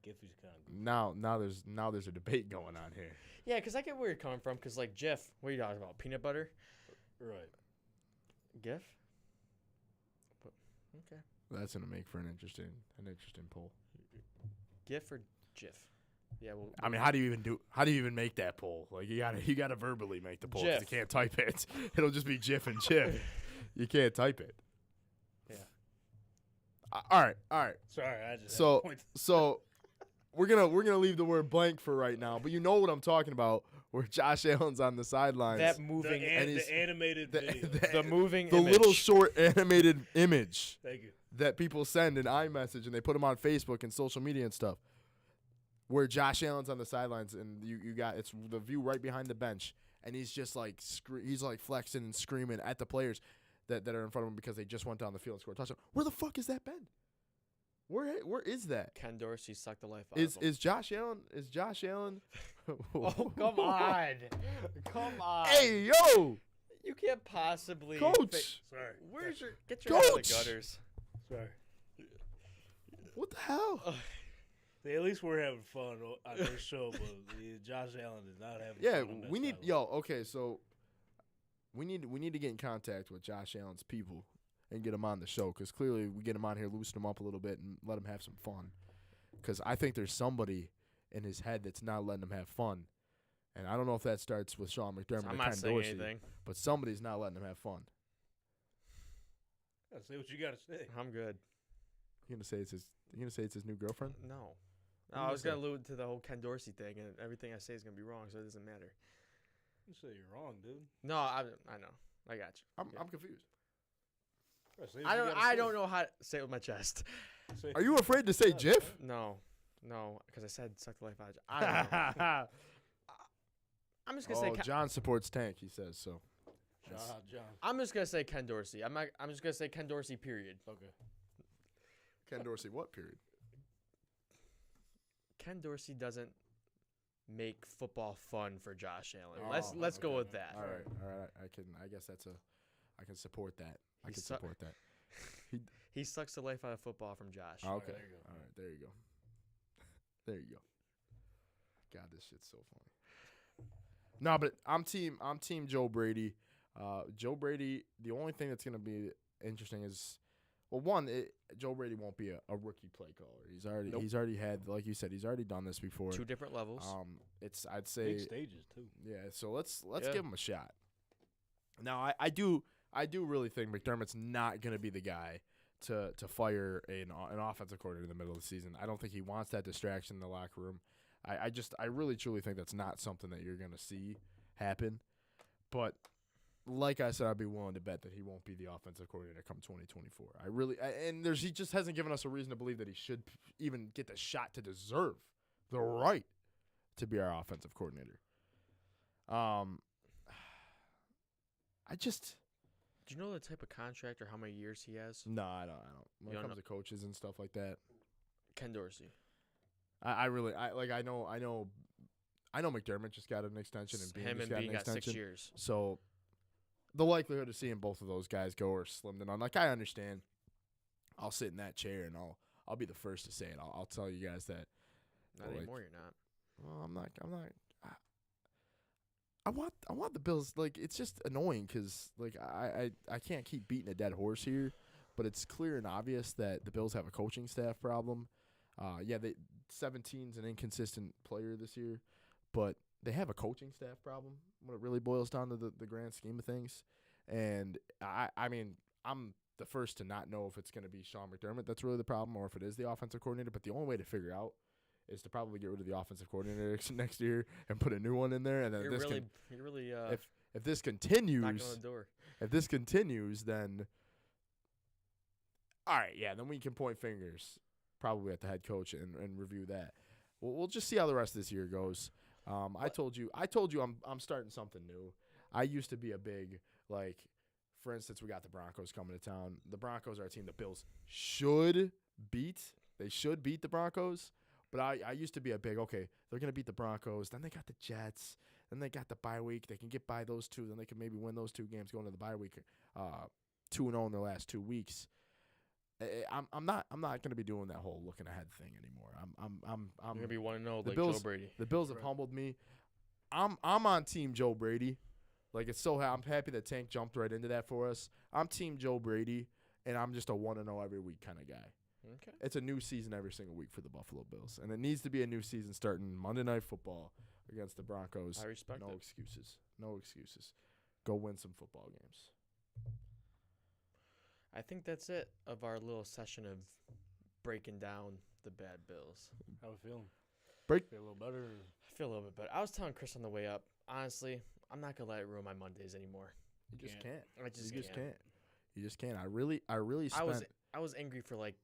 Giphy's kind of good. Now there's a debate going on here. Yeah, because I get where you're coming from. Because like GIF, what are you talking about? Peanut butter? Right. GIF? Okay. That's gonna make for an interesting poll. GIF or GIF? Yeah. Well, I mean, how do you even make that poll? Like you gotta verbally make the poll because you GIF. can't type it. It'll just be GIF and GIF. You can't type it. Yeah. All right. Sorry, I just had So a point. so we're gonna leave the word blank for right now. But you know what I'm talking about, where Josh Allen's on the sidelines. that moving, and he's- the animated video. the moving, the image. little short animated image Thank you. that people send in iMessage and they put them on Facebook and social media and stuff, where Josh Allen's on the sidelines and you got it's the view right behind the bench and he's just like he's like flexing and screaming at the players that are in front of him because they just went down the field and scored a touchdown. Where the fuck is that been? Where is that? Ken Dorsey sucked the life out Is of him. Josh Allen? Oh, come on. Come on. Hey yo, You can't possibly. coach! Sorry. Get your head out of Coach! the gutters. Sorry. What the hell? At least we're having fun on this show, but Josh Allen is not having Yeah, fun. on that we need sideline. okay, so we need to get in contact with Josh Allen's people and get him on the show because clearly we get him on here, loosen him up a little bit, and let him have some fun. Because I think there's somebody in his head that's not letting him have fun, and I don't know if that starts with Sean McDermott I'm or not Ken saying Dorsey, anything. but somebody's not letting him have fun. Say what you got to say. I'm good. You gonna say it's his new girlfriend? No. What I you was gonna going to allude to the whole Ken Dorsey thing, and everything I say is going to be wrong, so it doesn't matter. You say you're wrong, dude. No, I know. I got you. I'm confused. Say what you gotta I say. don't know how to say it with my chest. Say- Are you afraid to say GIF? No, because I said suck the life out of you. I don't know. I'm just gonna say. John supports Tank. He says so. John. I'm just gonna say Ken Dorsey. I'm just gonna say Ken Dorsey. Period. Okay. Ken Dorsey, what period? Ken Dorsey doesn't make football fun for Josh Allen. Oh, let's go okay. with that. All right. I guess I can support that. I He can su- support that. He sucks the life out of football from Josh. Okay. there you go. All right. There you go. There you go. God, this shit's so funny. No, but I'm team Joe Brady. Joe Brady. The only thing that's gonna be interesting is, well, one, Joe Brady won't be a rookie play caller. He's already had, like you said, he's already done this before. 2 different levels. I'd say Big stages too. yeah. So let's Yeah. give him a shot. Now I do really think McDermott's not gonna be the guy to fire an offensive coordinator in the middle of the season. I don't think he wants that distraction in the locker room. I really truly think that's not something that you're gonna see happen. But like I said, I'd be willing to bet that he won't be the offensive coordinator come 2024. He just hasn't given us a reason to believe that he should even get the shot to deserve the right to be our offensive coordinator. Do you know the type of contract or how many years he has? No, I don't. When You it don't comes to coaches and stuff like that, Ken Dorsey. I know McDermott just got an extension and Bean Him just and got Bean an got 6 extension. years. So the likelihood of seeing both of those guys go are slim to none. Like, I understand. I'll sit in that chair and I'll be the first to say it. I'll tell you guys that. Not Like- anymore. You're not. Well, I'm not. I want the Bills. Like, it's just annoying because like I can't keep beating a dead horse here, but it's clear and obvious that the Bills have a coaching staff problem. 17's an inconsistent player this year, but they have a coaching staff problem when it really boils down to the grand scheme of things. And I mean, I'm the first to not know if it's going to be Sean McDermott that's really the problem or if it is the offensive coordinator. But the only way to figure out is to probably get rid of the offensive coordinator next year and put a new one in there. And then You're really if this continues, knocking on the door. if this continues, then all right, yeah, then we can point fingers probably at the head coach and review that. We'll just see how the rest of this year goes. I told you I'm starting something new. I used to be a big, like, for instance, we got the Broncos coming to town. The Broncos are a team the Bills should beat. They should beat the Broncos. But I used to be a big, okay, they're going to beat the Broncos. Then they got the Jets. Then they got the bye week. They can get by those two. Then they can maybe win those two games going to the bye week 2-0 in their last 2 weeks. I'm not going to be doing that whole looking ahead thing anymore. I'm You're gonna be 1-0 like Bills, Joe Brady. The Bills have humbled me. I'm on Team Joe Brady. Like, I'm happy that Tank jumped right into that for us. I'm Team Joe Brady, and I'm just a 1-0 every week kind of guy. Okay. It's a new season every single week for the Buffalo Bills, and it needs to be a new season starting Monday Night Football against the Broncos. I respect no it. excuses. No excuses. Go win some football games. I think that's it of our little session of breaking down the bad Bills. How we feeling? Break. Feel a little better? I feel a little bit better. I was telling Chris on the way up, honestly, I'm not going to let it ruin my Mondays anymore. You just can't. I just can't. You just can't. I really spent. I was angry for like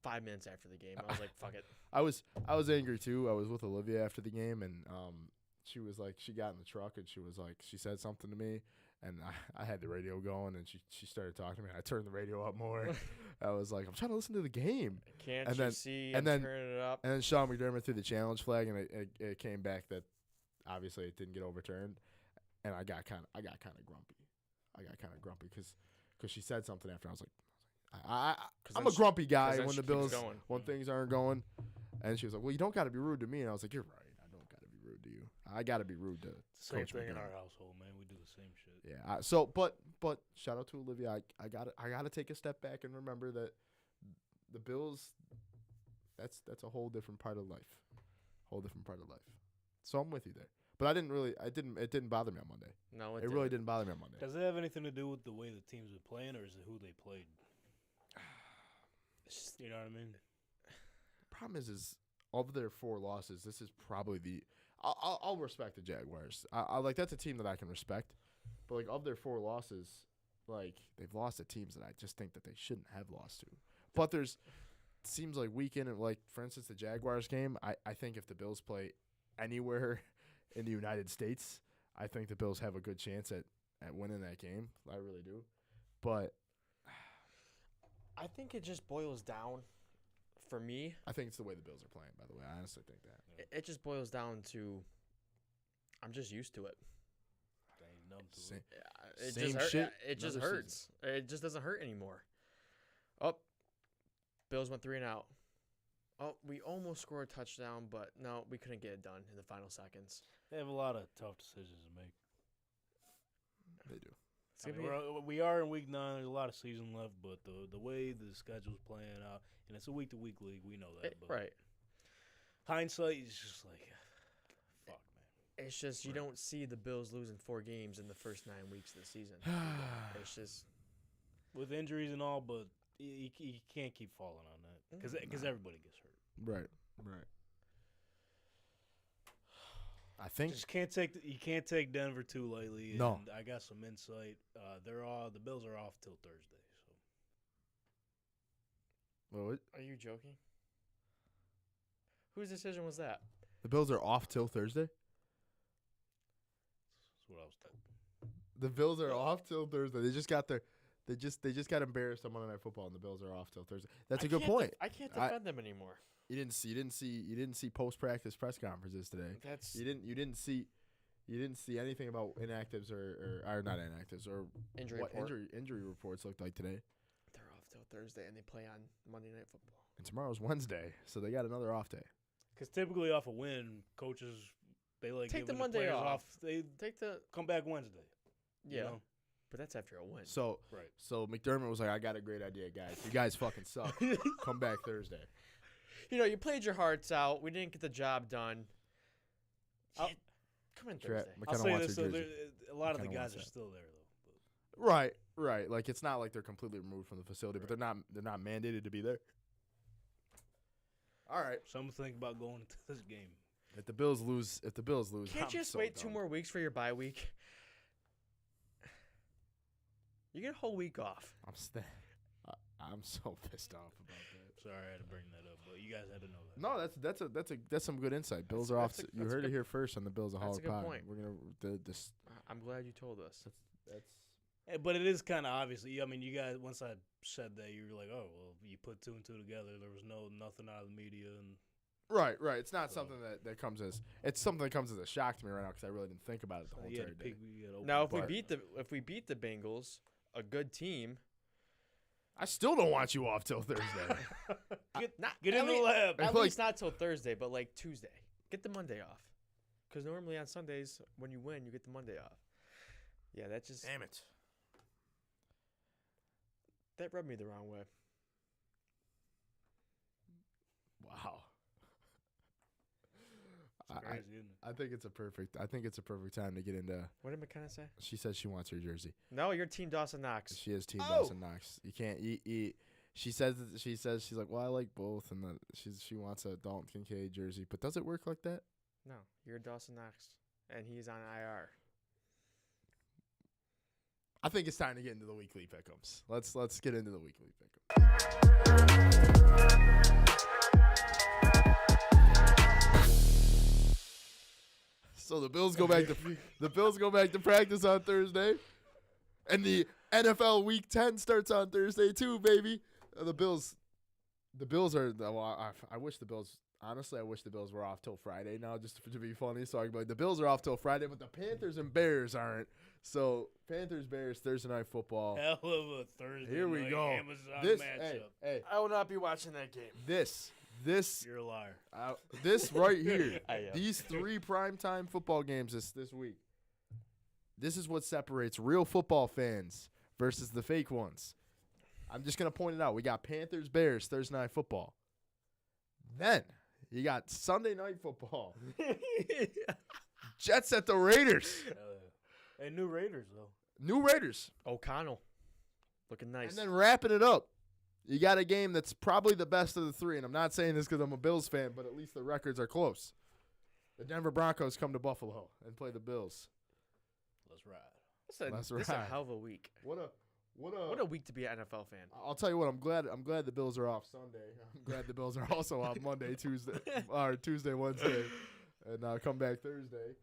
5 minutes after the game. I was like, fuck it. I was angry too. I was with Olivia after the game, and she was like, she got in the truck and she was like, she said something to me, and I had the radio going, and she started talking to me. I turned the radio up more. I was like, I'm trying to listen to the game. Can't and you then, see? and then turning it up. And then Sean McDermott threw the challenge flag, and it came back that obviously it didn't get overturned, and I got kind of grumpy. I got kind of grumpy because she said something after. I was like, I'm a grumpy guy when the Bills when things aren't going, and she was like, "Well, you don't got to be rude to me," and I was like, "You're right. I don't got to be rude to you. I got to be rude to Same Coach thing in McDermott." our household, man. We do the same shit. Yeah. But shout out to Olivia. I got to take a step back and remember that the Bills. That's a whole different part of life. So I'm with you there. But it didn't bother me on Monday. No, it really didn't bother me on Monday. Does it have anything to do with the way the teams were playing, or is it who they played? You know what I mean? Problem is of their 4 losses, this is probably the. I'll respect the Jaguars. I like that's a team that I can respect, but like of their 4 losses, like they've lost to teams that I just think that they shouldn't have lost to. But there's seems like week in and like for instance the Jaguars game. I think if the Bills play anywhere in the United States, I think the Bills have a good chance at winning that game. I really do, but. I think it just boils down, for me. I think it's the way the Bills are playing, by the way. I honestly think that. It just boils down to I'm just used to it. Ain't numb to Same, It same just shit. It just another hurts. It just doesn't hurt anymore. Oh, Bills went 3 and out. Oh, we almost scored a touchdown, but no, we couldn't get it done in the final seconds. They have a lot of tough decisions to make. They do. We are in week 9. There's a lot of season left, but the way the schedule's playing out, and it's a week-to-week league, we know that. But Right. hindsight is just like, fuck, man. It's just you don't see the Bills losing 4 games in the first 9 weeks of the season. It's just With injuries and all, but you can't keep falling on that because everybody gets hurt. Right. I think You can't take Denver too lightly. And No. I got some insight. The Bills are off till Thursday. So well, Are you joking? Whose decision was that? the Bills are off till Thursday. that's what I was thinking. The Bills are off till Thursday. They just got They just got embarrassed on Monday Night Football, and the Bills are off till Thursday. That's a good point. I can't defend them anymore. You didn't see post practice press conferences today. You didn't see anything about inactives or not inactives or Injury injury reports looked like today. They're off till Thursday, and they play on Monday Night Football. And tomorrow's Wednesday, so they got another off day. Because typically off a win, coaches they like Take the giving Monday players off. They Take the come back Wednesday. yeah, You know? but that's after a win. So Right. So McDermott was like, "I got a great idea, guys. You guys fucking suck. Come back Thursday." You played your hearts out. We didn't get the job done. Come in Thursday. I'll say this: so a lot of the McKenna guys wants are that. still there though. Right. Like it's not like they're completely removed from the facility, but they're not mandated to be there. All right. Something to think about going into this game. If the Bills lose, Can't I'm you just so wait done. 2 more weeks for your bye week? You get a whole week off. I'm so pissed off about that. Sorry, I had to bring that up, but you guys had to know that. No, that's some good insight. Bills are off. You heard it here first on the BillsAholic good pod. point. We're gonna this. I'm glad you told us. That's But it is kind of obvious. I mean, you guys, once I said that, you were like, oh, well, you put 2 and 2 together. There was nothing out of the media. And right. It's not So- something that comes as it's something that comes as a shock to me right now because I really didn't think about it the whole you had entire to day. Now, if But- we beat the Bengals, a good team, I still don't want you off till Thursday. Get in the lab. I At feel least not till Thursday, but like Tuesday. Get the Monday off. Because normally on Sundays, when you win, you get the Monday off. Yeah, that just Damn it. that rubbed me the wrong way. Wow. It's crazy, isn't it? I think it's a perfect time to get into. What did McKenna say? She says she wants her jersey. No, you're Team Dawson Knox. She is Team Oh! Dawson Knox. You can't eat. She says she's like, well, I like both, and then she wants a Dalton Kincaid jersey. But does it work like that? No, you're Dawson Knox, and he's on IR. I think it's time to get into the weekly pick'ems. Let's get into the weekly pick'ems. So the Bills go back to practice on Thursday, and the NFL Week 10 starts on Thursday too, baby. The Bills are. Well, I wish the Bills. Honestly, I wish the Bills were off till Friday now, just to be funny. So I can be like, the Bills are off till Friday, but the Panthers and Bears aren't. So Panthers Bears Thursday night football. Hell of a Thursday Here we night go. Amazon matchup. Hey, I will not be watching that game. this You're a liar. this right here. I am. These 3 primetime football games this week. This is what separates real football fans versus the fake ones. I'm just gonna point it out. We got Panthers Bears Thursday night football. Then you got Sunday night football. Jets at the Raiders. Hey, new Raiders, though. New Raiders. O'Connell, looking nice. And then wrapping it up, you got a game that's probably the best of the 3. And I'm not saying this because I'm a Bills fan, but at least the records are close. The Denver Broncos come to Buffalo and play the Bills. Let's ride. This is a hell of a week. What What a week to be an NFL fan. I'll tell you what. I'm glad the Bills are off Sunday. I'm glad the Bills are also off Monday, Tuesday, or Tuesday, Wednesday, and come back Thursday.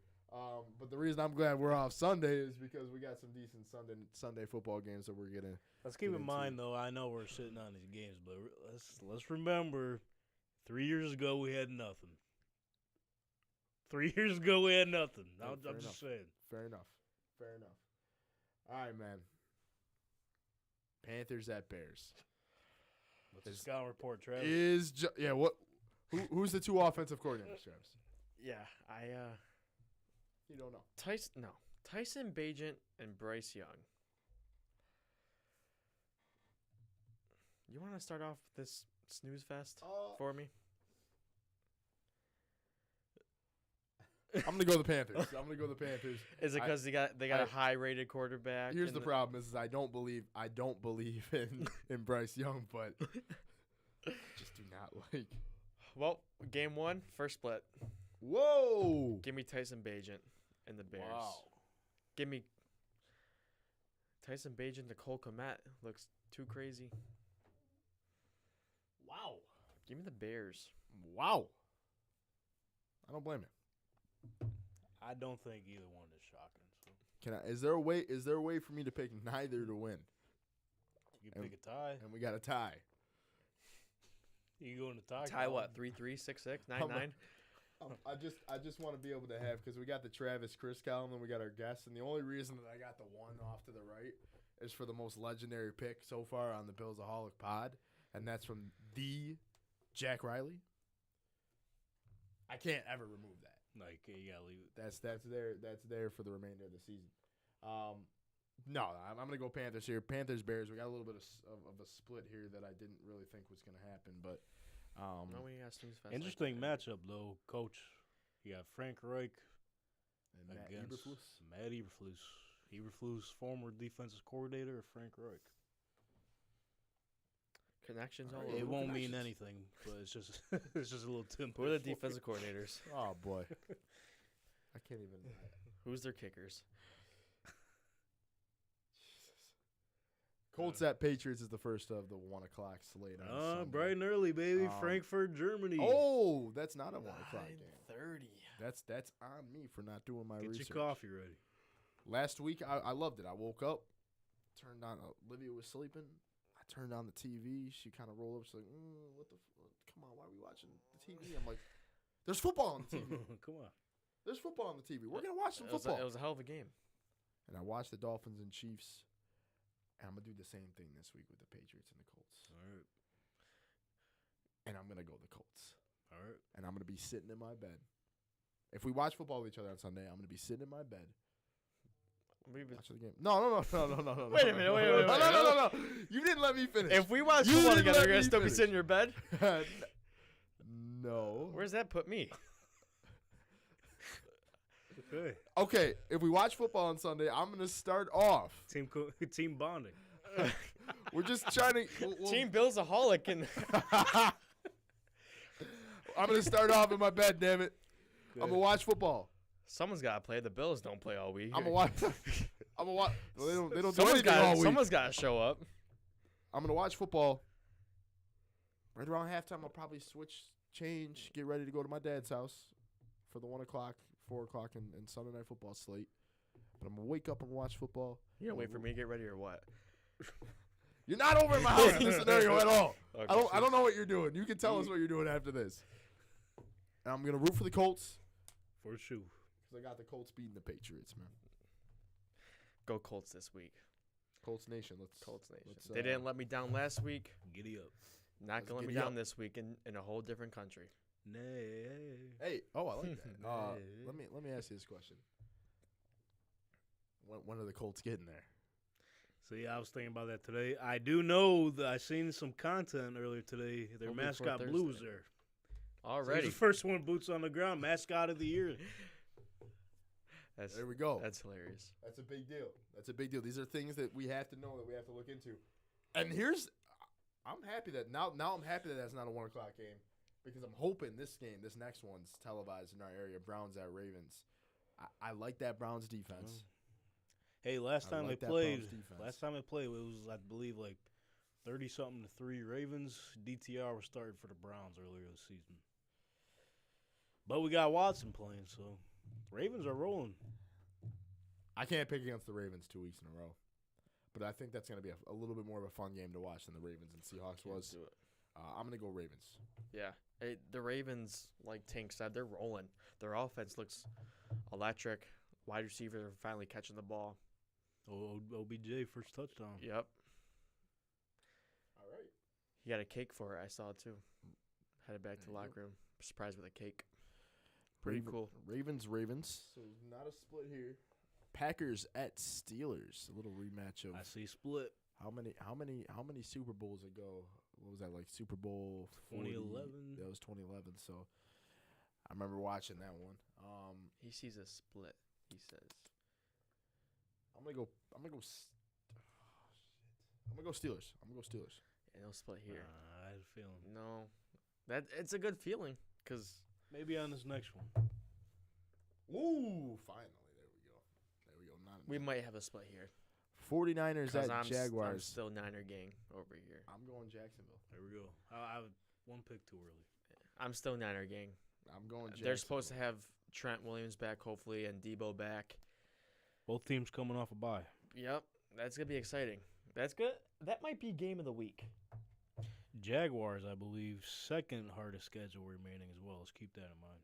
But the reason I'm glad we're off Sunday is because we got some decent Sunday football games that we're gonna. Let's keep in mind, though, I know we're sitting on these games, but let's remember 3 years ago we had nothing. 3 years ago we had nothing. I'm just saying. Fair enough. All right, man. Panthers at Bears. What's the scout report, Travis? What? Who's the 2 offensive coordinators, Travis? Yeah, You don't know. Tyson Bagent and Bryce Young. You want to start off this snooze fest for me? I'm gonna go the Panthers. Is it because they got a high rated quarterback? Here's the problem: is I don't believe in Bryce Young, but just do not like. Well, game 1, first split. Whoa! Give me Tyson Bagent and the Bears. Wow. Give me Tyson Bagent. Nicole Komet looks too crazy. Wow. Give me the Bears. Wow. I don't blame you. I don't think either one is shocking. So Is there a way for me to pick neither to win? you can pick a tie. And we got a tie. You go in the tie. Tie column. what? 3-3, 6-6, 9-9. I just want to be able to have, because we got the Travis Chris column and we got our guests, and the only reason that I got the one off to the right is for the most legendary pick so far on the BillsAholic pod, and that's from the Jack Riley. I can't ever remove that. Like, you gotta leave it. That's there for the remainder of the season. No, I'm gonna go Panthers here. Panthers Bears. We got a little bit of a split here that I didn't really think was gonna happen, but No, we got snooze fest. Interesting matchup, though, Coach. You got Frank Reich and Matt against Eberflus. Matt Eberflus. Eberflus, former defensive coordinator of Frank Reich. Connections all Yeah, over. It won't mean connections. anything, but it's just it's just a little template. Who are the for you. defensive coordinators? Oh boy, I can't even. Who's their kickers? Colts at Patriots is the first of the 1 o'clock slate on Sunday. Bright and early, baby. Frankfurt, Germany. Oh, that's not a 1 o'clock game. 9:30. That's on me for not doing my Get research. your coffee ready. Last week, I loved it. I woke up, turned on. Olivia was sleeping. I turned on the TV. She kind of rolled up. She's like, "What the? Come on, why are we watching the TV?" I'm like, "There's football on the TV. Come on. There's football on the TV. We're gonna watch some It was, football." it was a hell of a game. And I watched the Dolphins and Chiefs. And I'm gonna do the same thing this week with the Patriots and the Colts. All right. And I'm gonna go the Colts. All right. And I'm gonna be sitting in my bed. If we watch football with each other on Sunday, I'm gonna be sitting in my bed. Watching the game. No. Wait a minute, No. You didn't let me finish. If we watch You football didn't together, let you're gonna me still be finish. sitting in your bed. No. Where's that put me? Okay. Okay, if we watch football on Sunday, I'm gonna start off. Team bonding. We're just trying to. Team BillsAholic and I'm gonna start off in my bed. Damn it! I'm gonna watch football. someone's got to play. The Bills don't play all week. I'm gonna watch. I'm gonna watch. Well, they don't do Someone's anything all week. Someone's got to show up. I'm gonna watch football. Right around halftime, I'll probably change, get ready to go to my dad's house for the 1 o'clock, 4 o'clock, and Sunday night football slate. But I'm gonna wake up and watch football. You gonna wait for me to get ready or what? You're not over at my house in this scenario at all. Okay. I don't know what you're doing. You can tell us what you're doing after this. And I'm gonna root for the Colts For sure. because I got the Colts beating the Patriots, man. Go Colts this week. Colts Nation. Colts Nation. let's, They didn't let me down last week. Giddy up. Not Let's gonna let me giddy down up. this week in a whole different country. Nay. Hey, I like that. Let me ask you this question. When are the Colts getting there? So yeah, I was thinking about that today. I do know that I seen some content earlier today. Their Hopefully before mascot Blue was Thursday. there. So Already. he's the first one boots on the ground, mascot of the year. There we go. That's hilarious. That's a big deal. That's a big deal. These are things that we have to know, that we have to look into. And I'm happy that now I'm happy that that's not a 1 o'clock game, because I'm hoping this next one's televised in our area. Browns at Ravens. I like that Browns defense. Hey, last I time like they that played, Browns defense. it was I believe like 30-something to 3 Ravens. DTR was starting for the Browns earlier this season. But we got Watson playing, so Ravens are rolling. I can't pick against the Ravens 2 weeks in a row, but I think that's going to be a little bit more of a fun game to watch than the Ravens and Seahawks Can't was. do it. I'm going to go Ravens. Yeah. The Ravens, like Tank said, they're rolling. Their offense looks electric. Wide receivers are finally catching the ball. OBJ first touchdown. Yep. All right. He got a cake for it. I saw it too. Headed back to the locker room. Surprised with a cake. Pretty cool. Ravens. So not a split here. Packers at Steelers. A little rematch of I see split. how many Super Bowls ago? What was that, like Super Bowl 40? 2011. That was 2011. So I remember watching that one. He sees a split, he says. I'm gonna go Steelers. And he'll split here. I had a feeling. No. It's a good feeling because Maybe on this next one. Ooh, finally. There we go. we might have a split here. 49ers 'Cause at I'm Jaguars. still Niner gang over here. I'm going Jacksonville. There we go. I have one pick too early. I'm still Niner gang. I'm going Jacksonville. They're supposed to have Trent Williams back, hopefully, and Debo back. Both teams coming off a bye. Yep, that's gonna be exciting. That's good. That might be game of the week. Jaguars, I believe, second hardest schedule remaining as well. Let's keep that in mind.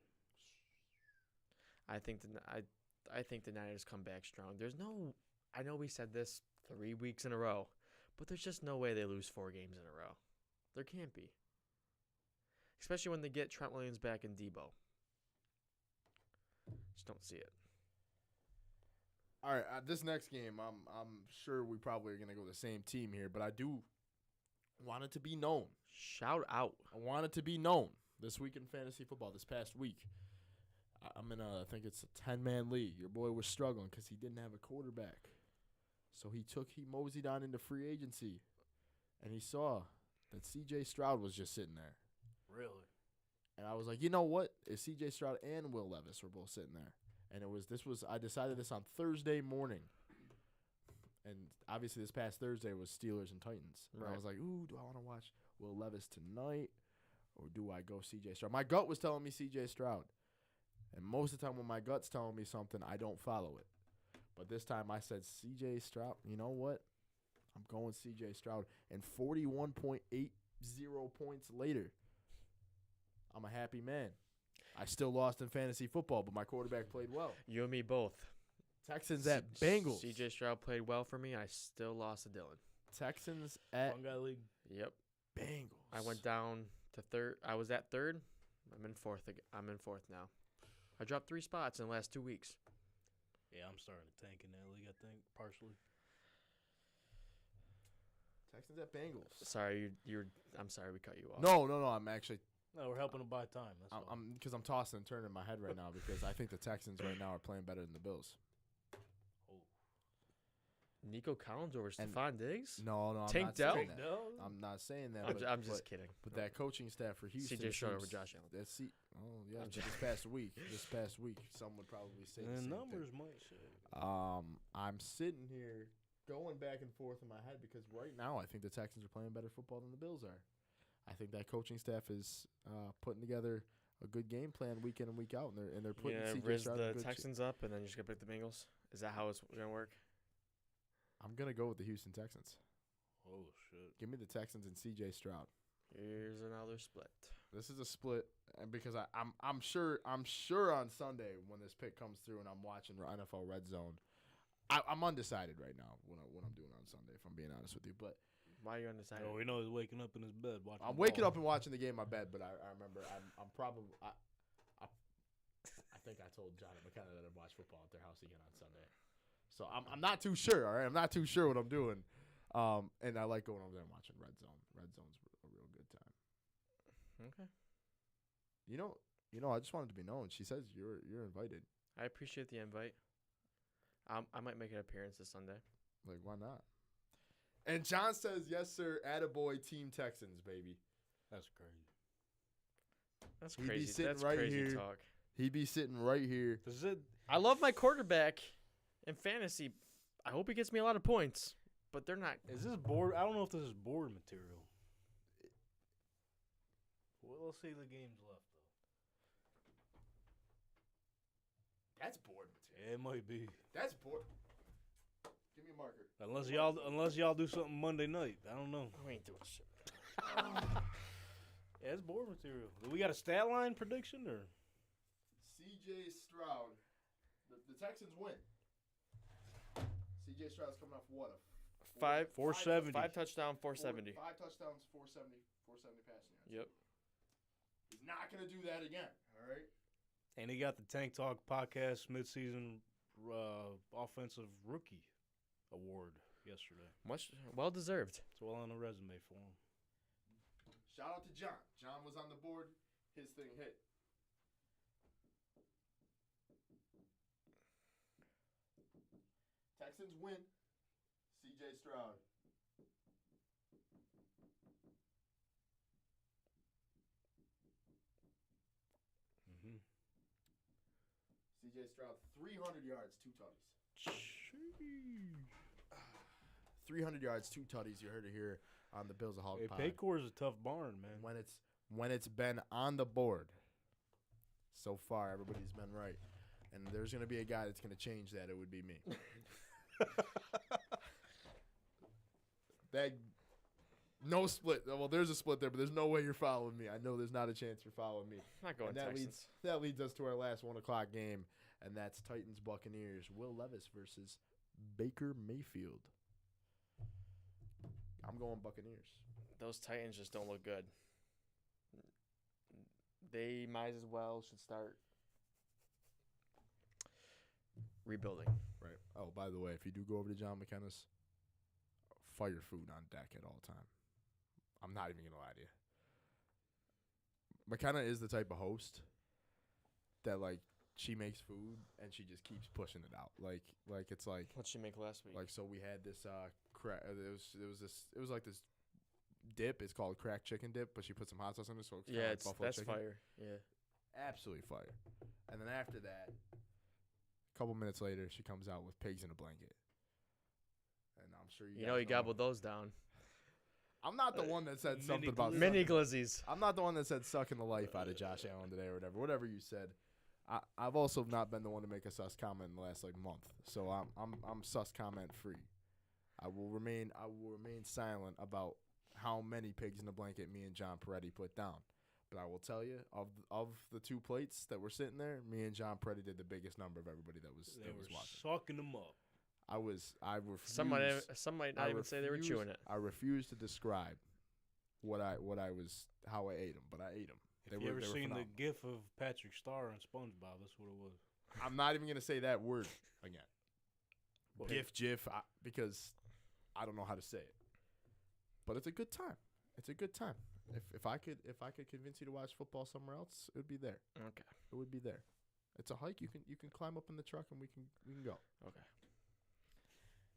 I think the Niners come back strong. I know we said this 3 weeks in a row, but there's just no way they lose 4 games in a row. There can't be. Especially when they get Trent Williams back and Debo. Just don't see it. All right, this next game, I'm sure we probably are going to go the same team here, but I do want it to be known. Shout out. I want it to be known this week in fantasy football, this past week. I'm in I think it's a 10-man league. Your boy was struggling because he didn't have a quarterback. So he moseyed on into free agency, and he saw that C.J. Stroud was just sitting there. Really? And I was like, you know what? It's C.J. Stroud and Will Levis were both sitting there. And I decided this on Thursday morning. And obviously this past Thursday was Steelers and Titans. And I was like, ooh, do I want to watch Will Levis tonight? Or do I go C.J. Stroud? My gut was telling me C.J. Stroud. And most of the time when my gut's telling me something, I don't follow it. But this time I said C.J. Stroud. You know what? I'm going C.J. Stroud. And 41.80 points later, I'm a happy man. I still lost in fantasy football, but my quarterback played well. You and me both. Texans at Bengals. C.J. Stroud played well for me. I still lost to Dylan. Texans at Fun guy league. Yep. Bengals. I went down to third. I was at third. I'm in fourth. I'm in fourth now. I dropped 3 spots in the last 2 weeks. Yeah, I'm starting to tank in that league, I think, partially. Texans at Bengals. Sorry, I'm sorry we cut you off. No. I'm actually. No, we're helping to buy time. That's all. I'm tossing and turning in my head right now because I think the Texans right now are playing better than the Bills. Oh. Nico Collins over Stephon Diggs? No, I'm Tank not Dell? saying that. I'm not saying that. I'm just kidding. But that coaching staff for Houston. C.J. Stroud over seems- Josh Allen. That's this past week. Some would probably say the The same numbers thing. might say. I'm sitting here going back and forth in my head because right now I think the Texans are playing better football than the Bills are. I think that coaching staff is putting together a good game plan week in and week out, and they're putting C.J. Stroud in the good Texans up, and then you're just gonna pick the Bengals. Is that how it's gonna work? I'm gonna go with the Houston Texans. Oh shit! Give me the Texans and C.J. Stroud. Here's another split. This is a split, and because I'm sure on Sunday when this pick comes through and I'm watching NFL Red Zone, I'm undecided right now what I'm doing on Sunday. If I'm being honest with you, but Why are you undecided? Oh, we know he's waking up in his bed watching. I'm the waking ball. up and watching the game in my bed. But I remember I'm probably I think I told Johnny McKenna that I'd watch football at their house again on Sunday. So I'm not too sure. All right, I'm not too sure what I'm doing. And I like going over there and watching Red Zone. Red Zone's a real good time. Okay. You know, I just wanted to be known. She says you're invited. I appreciate the invite. I might make an appearance this Sunday. Like, why not? And John says, yes, sir. Attaboy, Team Texans, baby. That's crazy. That's He'd be crazy. sitting That's right crazy here. talk. He'd be sitting right here. Does it? I love my quarterback in fantasy. I hope he gets me a lot of points, but they're not. Is this board? I don't know if this is board material. Well, let's see the games left though. That's board material. Yeah, it might be. That's board. Give me a marker. Unless y'all do something Monday night. I don't know. We ain't doing shit. Yeah, it's board material. Do we got a stat line prediction or? C.J. Stroud. The Texans win. C.J. Stroud's coming off what? 470. 5 touchdown, 470. 5 touchdowns, 470 passing yards. Yep. He's not going to do that again. All right. And he got the Tank Talk podcast midseason offensive rookie award yesterday. Much well deserved. It's well on the resume for him. Shout out to John. John was on the board. His thing hit. Texans win. C.J. Stroud. Mm-hmm. C.J. Stroud, 300 yards, 2 tutties. 300 yards, 2 tutties. You heard it here on the BillsAholic Hey, pod. Paycor is a tough barn, man. When it's been on the board, so far everybody's been right. And there's going to be a guy that's going to change that. It would be me. No split. Well, there's a split there, but there's no way you're following me. I know there's not a chance you're following me. I'm not going And that Texans. leads us to our last 1 o'clock game, and that's Titans Buccaneers. Will Levis versus Baker Mayfield. I'm going Buccaneers. Those Titans just don't look good. They might as well should start rebuilding. Right. Oh, by the way, if you do go over to John McKenna's, fire food on deck at all time. I'm not even going to lie to you. McKenna is the type of host that, like, she makes food and she just keeps pushing it out. Like it's like, What'd she make last week? so we had this it was like this dip. It's called cracked chicken dip, but she put some hot sauce in it, so it's Yeah, like buffalo that's chicken. fire. Yeah. Absolutely fire. And then after that, a couple minutes later, she comes out with pigs in a blanket. And I'm sure you You gobbled those down. I'm not the one that said something about Mini glizzies. I'm not the one that said sucking the life out of Josh Allen today or whatever you said. I've also not been the one to make a sus comment in the last month, so I'm sus comment free. I will remain silent about how many pigs in a blanket me and John Peretti put down. But I will tell you, of the 2 plates that were sitting there, me and John Peretti did the biggest number of everybody that was watching. Sucking them up. I refused. Some might not even say they were chewing it. I refuse to describe how I ate them, but I ate them. If you ever seen the gif of Patrick Star on SpongeBob, that's what it was. I'm not even gonna say that word again. GIF, because I don't know how to say it. But it's a good time. It's a good time. If I could convince you to watch football somewhere else, it would be there. Okay. It would be there. It's a hike. You can climb up in the truck and we can go. Okay.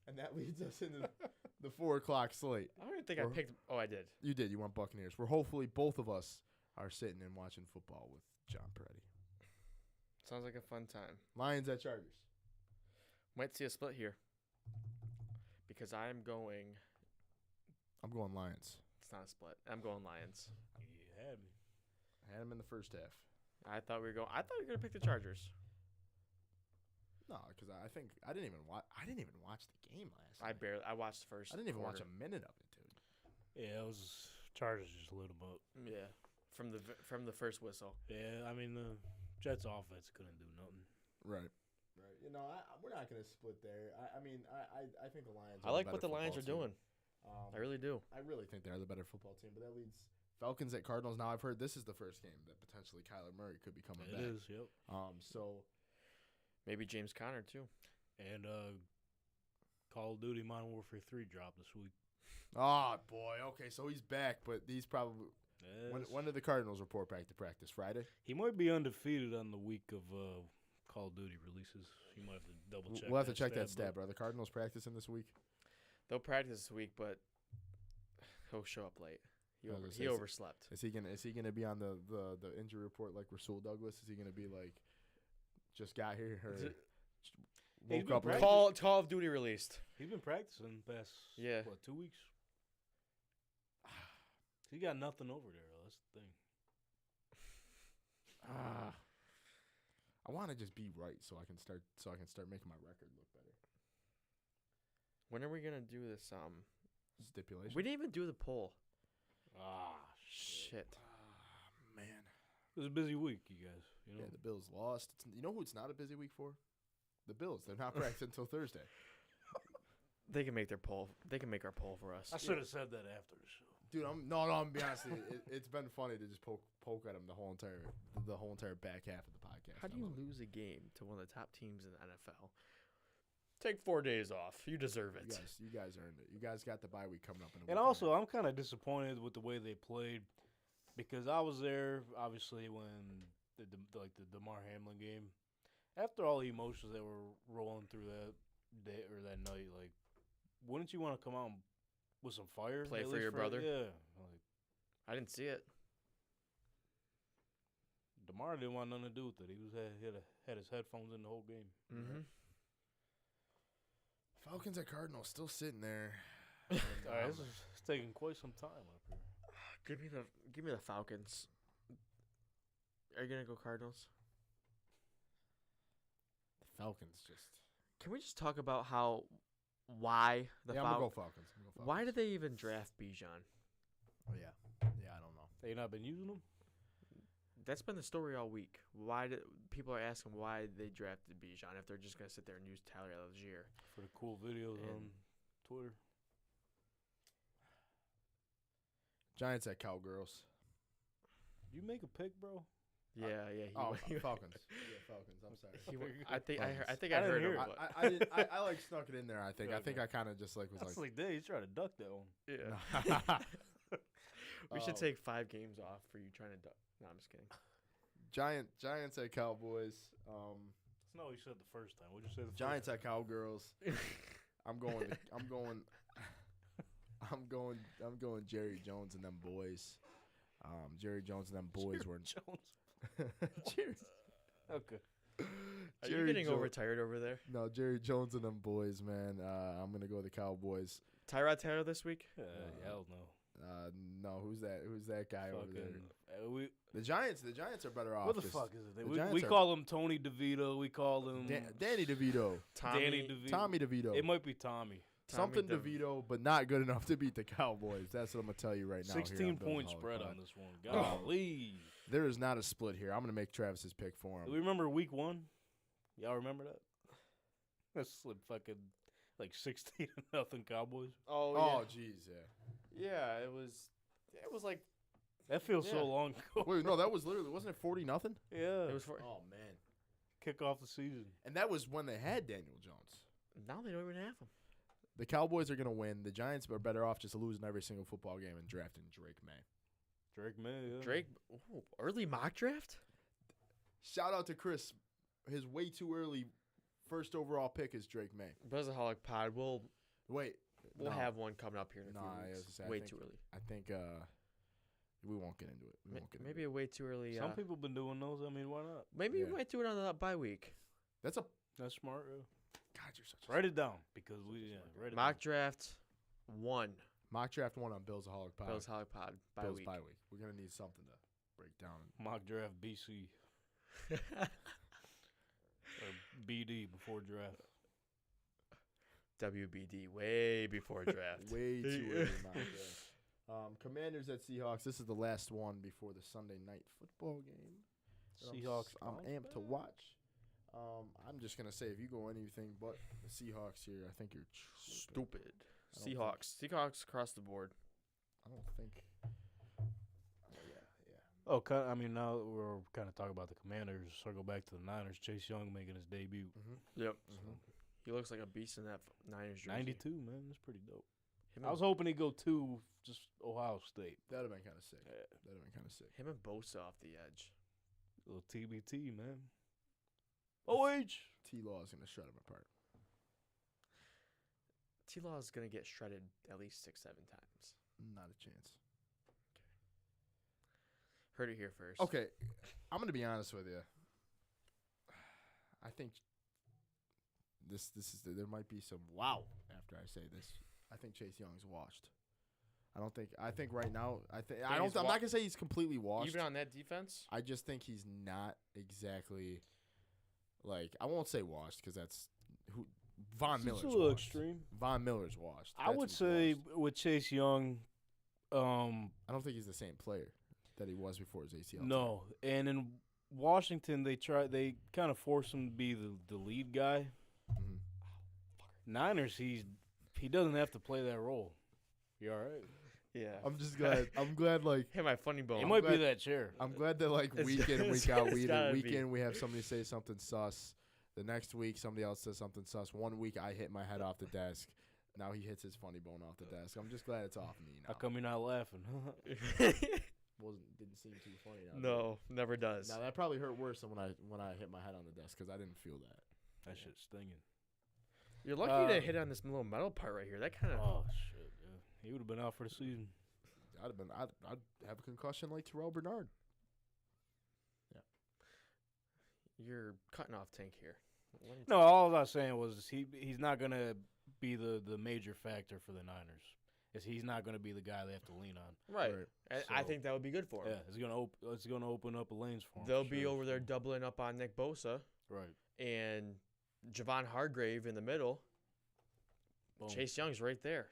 And that leads us into the 4:00 slate. I don't even think I picked. Oh, I did. You did. You went Buccaneers. Where hopefully both of us are sitting and watching football with John Peretti. Sounds like a fun time. Lions at Chargers. Might see a split here. Because I'm going. Lions. It's not a split. I'm going Lions. You had me. I had them in the first half. I thought you were gonna pick the Chargers. No, because I think I didn't even watch the game last night. I watched the first. I didn't even watch quarter. a minute of it, dude. Yeah, it was Chargers just lit them up. Yeah, from the first whistle. Yeah, I mean the Jets' offense couldn't do nothing. Right. You know, we're not gonna split there. I think the Lions. I like what the Lions are doing. I really do. I really think they're the better football team, but that leads Falcons at Cardinals. Now I've heard this is the first game that potentially Kyler Murray could be coming back. It is, yep. So maybe James Conner too. And Call of Duty Modern Warfare 3 dropped this week. Oh boy, okay, so he's back, but he's probably when did the Cardinals report back to practice? Friday? He might be undefeated on the week of Call of Duty releases. You might have to double check. We'll have to check that stat, bro. Are the Cardinals practicing this week? They'll practice this week, but he'll show up late. He overslept. Is he gonna be on the injury report like Rasul Douglas? Is he gonna be like just got here or woke up late? Call of Duty released. He's been practicing the past 2 weeks. He got nothing over there. That's the thing. I want to just be right so I can start making my record look better. When are we gonna do this? Stipulation. We didn't even do the poll. Shit. Man. It was a busy week, you guys. You know? Yeah, the Bills lost. You know who it's not a busy week for? The Bills. They're not practicing until Thursday. They can make their poll. They can make our poll for us. I should have said that after the show. Dude, I'm gonna be honest with you. It's been funny to just poke at him the whole entire back half of the podcast. How do you lose a game to one of the top teams in the NFL? Take 4 days off. You deserve it. You guys earned it. You guys got the bye week coming up in a week. And also, I'm kind of disappointed with the way they played because I was there, obviously, when the DeMar Hamlin game. After all the emotions that were rolling through that day or that night, like, wouldn't you want to come out with some fire? Play for your brother? Yeah. I didn't see it. DeMar didn't want nothing to do with it. He had his headphones in the whole game. Mm-hmm. Falcons at Cardinals still sitting there. All right, this is taking quite some time up here. Give me the Falcons. Are you gonna go Cardinals? The Falcons just. Can we just talk about why the I'm gonna go Falcons. Why did they even draft Bijan? Oh yeah, I don't know. They not been using them. That's been the story all week. People are asking why they drafted Bijan if they're just gonna sit there and use Tyler Algier for the cool videos on Twitter. Giants at Cowgirls. You make a pick, bro? Yeah. Falcons. Yeah, Falcons. I'm sorry. I think I heard him. I like snuck it in there. I think. Okay. I think I kind of just was like. Dang, he's trying to duck that one. Yeah. We should take 5 games off for you trying to duck. No, I'm just kidding. Giants at Cowboys. That's not what you said the first time. What'd you say the Giants first at Cowgirls. I'm going. I'm going Jerry Jones and them boys. Jerry Jones and them boys were Jones. Jerry. Okay. Are you getting overtired over there? No, Jerry Jones and them boys, man. I'm gonna go with the Cowboys. Tyrod Taylor this week? Hell no. No, who's that? Who's that guy over there? The Giants are better off. What the fuck is it? We call him Tony DeVito. We call him Danny DeVito. Danny DeVito. Tommy DeVito. It might be Tommy. Something DeVito, but not good enough to beat the Cowboys. That's what I'm gonna tell you right now. 16-point spread on this one. Golly. There is not a split here. I'm gonna make Travis's pick for him. Do we remember week 1? Y'all remember that? That's fucking like 16-0 Cowboys. Oh, jeez, yeah. Yeah, it was like that feels so long ago. Wait, no, that was literally wasn't it 40-0? Yeah, it was Oh man, kick off the season, and that was when they had Daniel Jones. Now they don't even have him. The Cowboys are gonna win. The Giants are better off just losing every single football game and drafting Drake May. Yeah. Drake, early mock draft. Shout out to Chris. His way too early first overall pick is Drake May. BillsAholic Pod. We'll have one coming up here in a few weeks. Way too early. I think we won't get into it. Maybe a way too early. Some people been doing those. I mean, why not? Maybe we might do it on the bye week. That's smart. Yeah. God, you're such. Write it down because write it mock down. draft 1. Mock draft 1 on BillsAholic Pod. BillsAholic Pod bye Bills week. bye week. We're gonna need something to break down. Mock draft BC or BD before draft. WBD way before draft. Way too early mock draft. Commanders at Seahawks. This is the last one before the Sunday night football game. Seahawks. I'm amped to watch. I'm just gonna say if you go anything but the Seahawks here, I think you're stupid. Seahawks across the board. I don't think. Oh, I mean, now we're kind of talking about the Commanders. Circle back to the Niners. Chase Young making his debut. Mm-hmm. Yep. Mm-hmm. He looks like a beast in that Niners jersey. 92, man. That's pretty dope. I was hoping he'd go to just Ohio State. That'd have been kind of sick. Yeah. That'd have been kind of sick. Him and Bosa off the edge. A little TBT, man. OH. T-Law is going to shred him apart. T-Law is going to get shredded at least 6-7 times. Not a chance. Heard it here first. Okay, I'm going to be honest with you. I think this is there might be some wow after I say this. I think Chase Young's washed. I think right now I'm not going to say he's completely washed. Even on that defense? I just think he's not exactly like I won't say washed cuz that's who Von Miller's a little washed. extreme. Von Miller's washed. I would say with Chase Young I don't think he's the same player that he was before his ACL. No, and in Washington they kind of forced him to be the lead guy. Mm-hmm. Niners, he doesn't have to play that role. You all right? Yeah. I'm just glad. I'm glad like hit my funny bone. It might be that chair. I'm glad that like week in week out we have somebody say something sus. The next week somebody else says something sus. One week I hit my head off the desk. Now he hits his funny bone off the desk. I'm just glad it's off me now. How come you're not laughing? Didn't seem too funny. No, never does. Now that probably hurt worse than when I hit my head on the desk because I didn't feel that. That shit's stinging. You're lucky to hit on this little metal part right here. That kind of. Oh shit! Yeah. He would have been out for the season. I'd have a concussion like Terrell Bernard. Yeah. You're cutting off Tank here. No, all I was saying was he's not gonna be the major factor for the Niners. He's not going to be the guy they have to lean on. Right. And I think that would be good for him. Yeah, it's going to open up lanes for him. They'll be over there doubling up on Nick Bosa. Right. And Javon Hargrave in the middle. Boom. Chase Young's right there.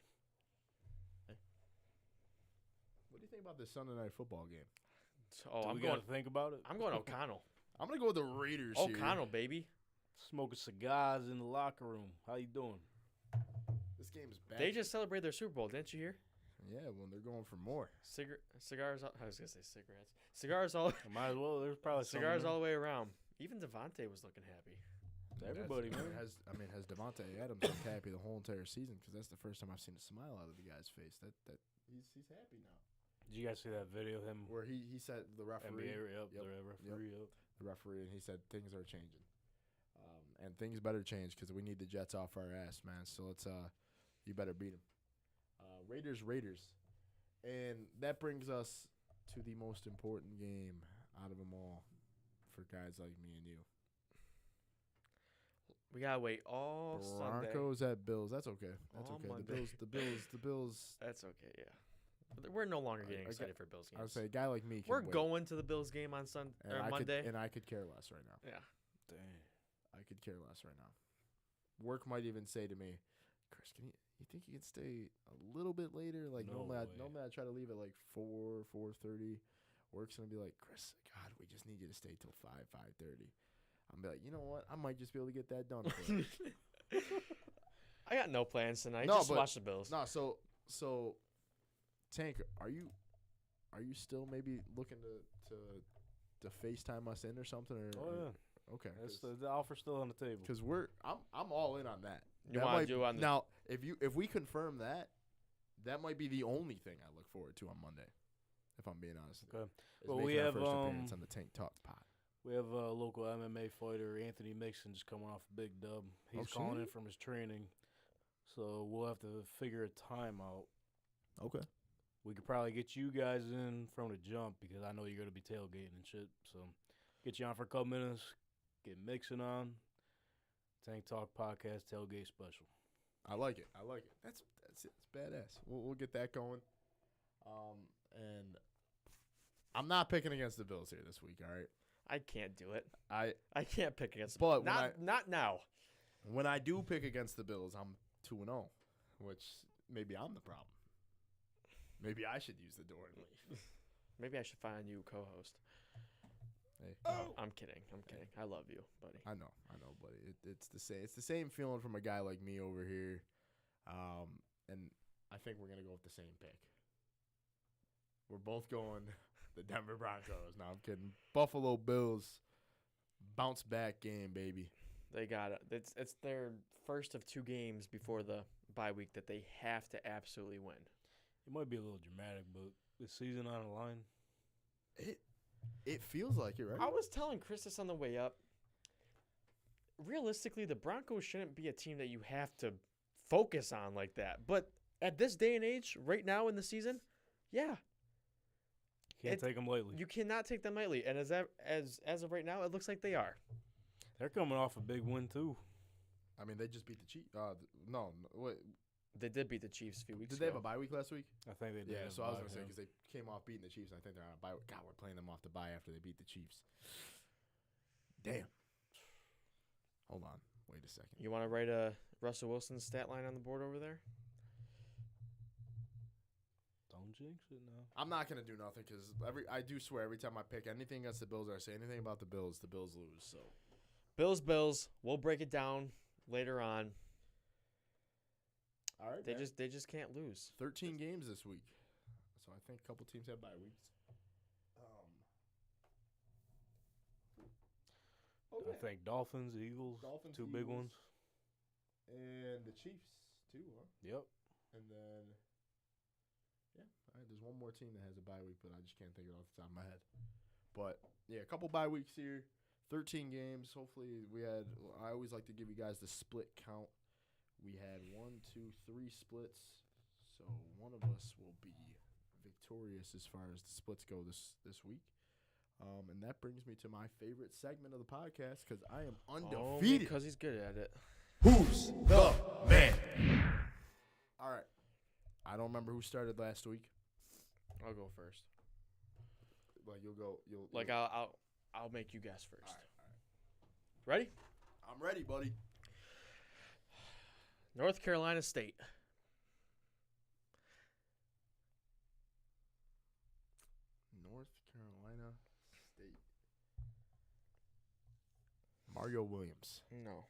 What do you think about this Sunday night football game? I'm going to think about it. I'm going O'Connell. I'm going to go with the Raiders O'Connell, baby. Smoking cigars in the locker room. How you doing? This game's bad. They just celebrated their Super Bowl, didn't you hear? Yeah, well, they're going for more. Cigars. I was gonna say cigarettes. Cigars all. Might as well. There's probably cigars all the way around. Even Devontae was looking happy. Everybody, man. Has Devontae Adams looked happy the whole entire season? Because that's the first time I've seen a smile out of the guy's face. That he's happy now. Did you guys see that video of him where he said the referee? The referee, and he said things are changing, and things better change because we need the Jets off our ass, man. So let's you better beat him. Raiders. And that brings us to the most important game out of them all for guys like me and you. We gotta wait all Sunday. Broncos at Bills. That's okay. That's All okay. Monday. The Bills. That's okay, yeah. But we're no longer getting I excited for Bills games. I would say a guy like me can We're wait. going to the Bills game on Monday. And I could care less right now. Yeah. Dang. I could care less right now. Work might even say to me, Chris, you think you can stay a little bit later? Like No normally I try to leave at like 4:30. Work's gonna be like, Chris, God, we just need you to stay till 5:30. I'm be like, you know what? I might just be able to get that done for you. I got no plans tonight. No, Just but- watch the Bills. No, so Tank, are you still maybe looking to FaceTime us in or something? Or, Oh yeah. Okay. The offer's still on the table. Because I'm all in on that. You That want to might- do on the now if we confirm that, that might be the only thing I look forward to on Monday. If I'm being honest. Okay. Is Well, making we our have, first appearance on the Tank Talk pod. We have a local MMA fighter, Anthony Mixon, just coming off a big dub. He's calling in shit. from his training, so we'll have to figure a time out. Okay. We could probably get you guys in from the jump because I know you're going to be tailgating and shit. So get you on for a couple minutes, get Mixon on. Tank Talk Podcast Tailgate Special. I like it. That's it. It's badass. We'll get that going. And I'm not picking against the Bills here this week. All right. I can't do it. I can't pick against But them. when Not now. when I do pick against the Bills, I'm 2-0, which maybe I'm the problem. Maybe I should use the door and leave. Maybe I should find a new co-host. Hey, I'm kidding. I love you, buddy. I know, buddy. It's the same. It's the same feeling from a guy like me over here, and I think we're gonna go with the same pick. We're both going the Denver Broncos. No, I'm kidding. Buffalo Bills, bounce back game, baby. They got it. It's their first of 2 games before the bye week that they have to absolutely win. It might be a little dramatic, but the season on the line. It feels like it, right? I was telling Chris this on the way up. Realistically, the Broncos shouldn't be a team that you have to focus on like that. But at this day and age, right now in the season, yeah, Can't take them lightly. you cannot take them lightly. And as of right now, it looks like they are. They're coming off a big win, too. I mean, they just beat the Chiefs. No, wait. They did beat the Chiefs a few weeks Did ago. they have a bye week last week? I think they did. Yeah, have so a I was bye, going to say yeah. because they came off beating the Chiefs, and I think they're on a bye. God, we're playing them off the bye after they beat the Chiefs. Damn. Hold on. Wait a second. You want to write a Russell Wilson stat line on the board over there? Don't jinx it now. I'm not going to do nothing because I do swear every time I pick anything against the Bills or I say anything about the Bills lose. So Bills. We'll break it down later on. all right, They man. just can't lose. 13 games this week. So I think a couple teams have bye weeks. I think Dolphins, Eagles, Dolphins, 2 big Eagles. ones. And the Chiefs too, huh? Yep. And then, yeah, all right, there's one more team that has a bye week, but I just can't think of it off the top of my head. But, yeah, a couple bye weeks here, 13 games. Hopefully I always like to give you guys the split count. We had 1, 2, 3 splits, so one of us will be victorious as far as the splits go this week. And that brings me to my favorite segment of the podcast because I am undefeated. Because he's good at it. Who's the man? All right. I don't remember who started last week. I'll go first. Like you'll I'll make you guess first. All right. Ready? I'm ready, buddy. North Carolina State. North Carolina State. Mario Williams. No.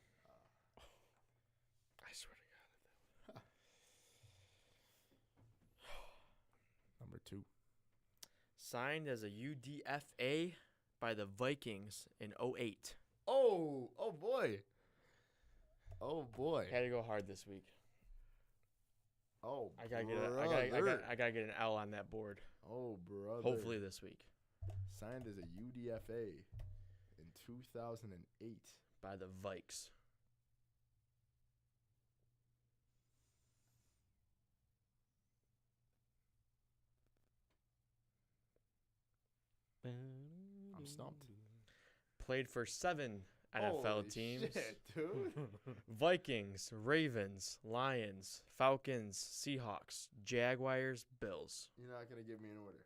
I swear to God. Number 2. Signed as a UDFA by the Vikings in 2008. Oh boy. Oh boy. Had to go hard this week. Oh, I gotta get brother. I gotta get an L on that board. Oh, brother. Hopefully this week Signed as a UDFA in 2008. by the Vikes. I'm stumped. Played for 7 NFL Holy teams. shit, dude. Vikings, Ravens, Lions, Falcons, Seahawks, Jaguars, Bills. You're not gonna give me an order.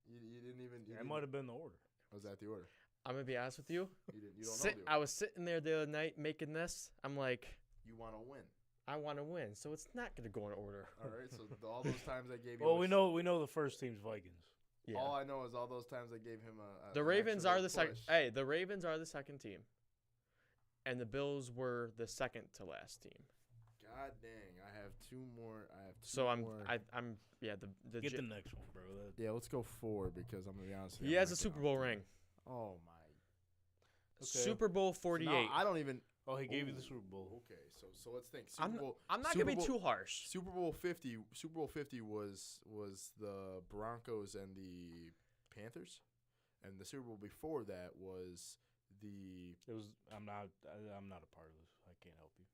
You didn't even. That might have been the order. Was that the order? I'm going to be honest with you. You don't know the order. I was sitting there the other night making this. I'm like, You want to win. I want to win, so it's not going to go in order. All right. So all those times I gave you. Well, we know the first team's Vikings. Yeah. All I know is all those times I gave him a. The Ravens are the second. Hey, the Ravens are the second team, and the Bills were the second to last team. God dang! I have two more. So I'm more. the Get the next one, bro. Yeah, let's go 4 because I'm gonna be honest. he has a Super Bowl ring. Oh my. Okay. Super Bowl 48. No, I don't even. Oh, he gave you the Super Bowl. Okay, so let's think. Super Bowl. I'm not Super gonna be Bowl- too harsh. Super Bowl 50. Super Bowl 50 was the Broncos and the Panthers, and the Super Bowl before that was the. It was. I'm not a part of this. I can't help you.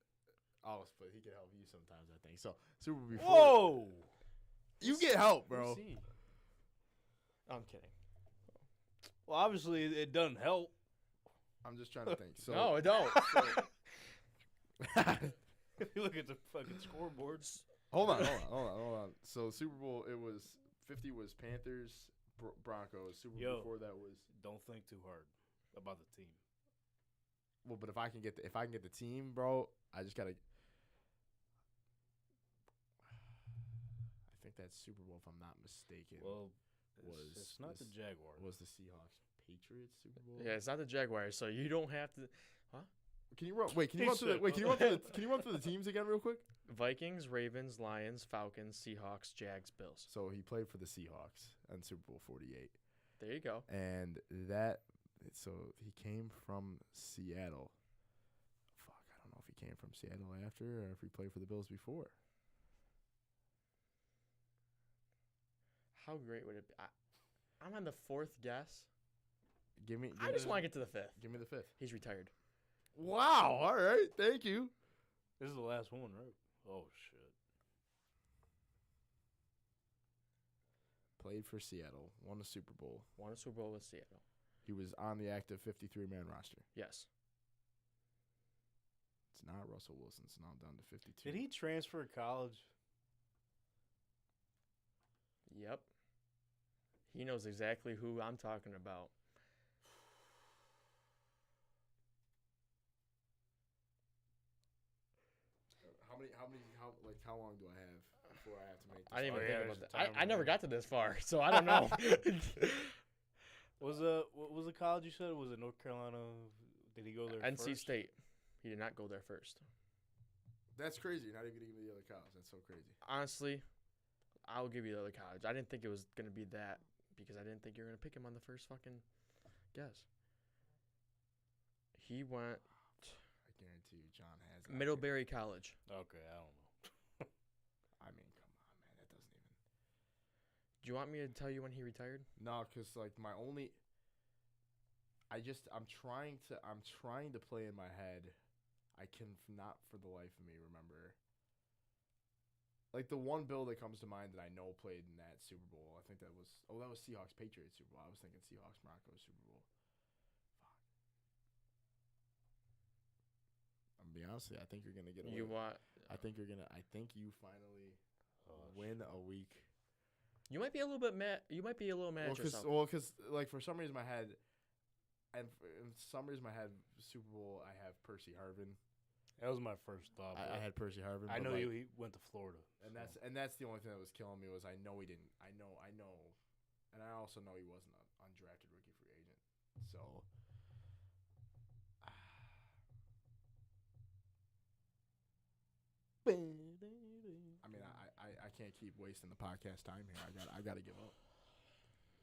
Oh, but he can help you sometimes, I think. So Super Bowl before. Whoa! You get help, bro. I'm kidding. Well, obviously it doesn't help. I'm just trying to think. So No, it don't. If you look at the fucking scoreboards. hold on. So Super Bowl, it was 50 was Panthers, Broncos. Super Bowl before that was. Don't think too hard about the team. Well, but if I can get the team, bro, I just gotta. I think that Super Bowl, if I'm not mistaken, Well, was it's not the Jaguars. Was the Seahawks Patriots Super Bowl? Yeah, it's not the Jaguars, so you don't have to. Can you run? Wait, can you run through the? Wait, can you run through the? Can you run through the teams again, real quick? Vikings, Ravens, Lions, Falcons, Seahawks, Jags, Bills. So he played for the Seahawks in Super Bowl 48, There you go. and that. So he came from Seattle. Fuck, I don't know if he came from Seattle after or if he played for the Bills before. How great would it be? I'm on the 4th guess. Give me. I just want to get to the 5th. Give me the 5th. He's retired. Wow. All right. Thank you. This is the last one, right? Oh shit. Played for Seattle. Won a Super Bowl. Won a Super Bowl with Seattle. He was on the active 53-man roster. Yes. It's not Russell Wilson. It's now down to 52. Did he transfer to college? Yep. He knows exactly who I'm talking about. How long do I have before I have to make this? I didn't even yeah, think there's about a that. I timer never there. got to this far, so I don't know. What was the college you said? Was it North Carolina? Did he go there NC first? State. He did not go there first. That's crazy. You're not even going to give me the other college. That's so crazy. Honestly, I'll give you the other college. I didn't think it was going to be that because I didn't think you were going to pick him on the first fucking guess. He went I guarantee you John has Middlebury College. Okay, I don't know. I mean, come on, man. That doesn't even. Do you want me to tell you when he retired? No, because like my only. I'm trying to play in my head. I can not for the life of me remember. Like the one Bill that comes to mind that I know played in that Super Bowl. I think that was Seahawks Patriots Super Bowl. I was thinking Seahawks Broncos Super Bowl. Fuck. I'm gonna be honest with you. I think you're gonna get away. I think you finally win a week. You might be a little bit mad. You might be a little mad at yourself. Because like for some reason my head, Super Bowl I have Percy Harvin. That was my first thought. I had Percy Harvin. I but know like, he went to Florida, and so. that's the only thing that was killing me was I know he didn't. I know, and I also know he wasn't an undrafted rookie free agent. So. I mean, I can't keep wasting the podcast time here. I got to give up.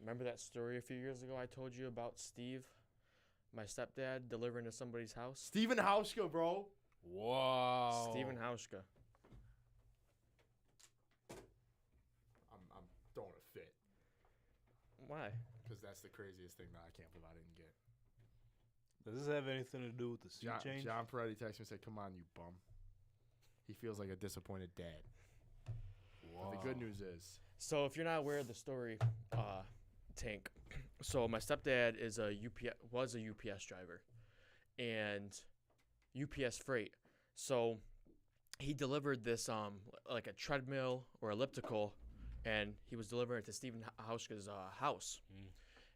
Remember that story a few years ago I told you about Steve, my stepdad, delivering to somebody's house? Steven Hauschka, bro. Wow. Stephen Hauschka. I'm throwing a fit Why? because that's the craziest thing that I can't believe I didn't get. Does this have anything to do with the sea change? John Peretti texted me and said, "Come on, you bum." He feels like a disappointed dad. Wow. But the good news is, So if you're not aware of the story, Tank. So my stepdad is was a UPS driver, and UPS freight. So he delivered this like a treadmill or elliptical, and he was delivering it to Stephen Hauschka's house.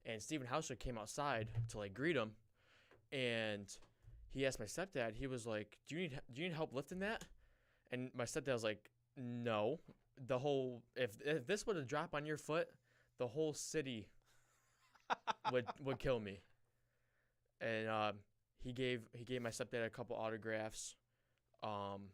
And Stephen Hauschka came outside to like greet him, and he asked my stepdad. He was like, "Do you need help lifting that?" And my stepdad was like, "No. The whole if this would have dropped on your foot, the whole city would kill me." And he gave my stepdad a couple autographs, and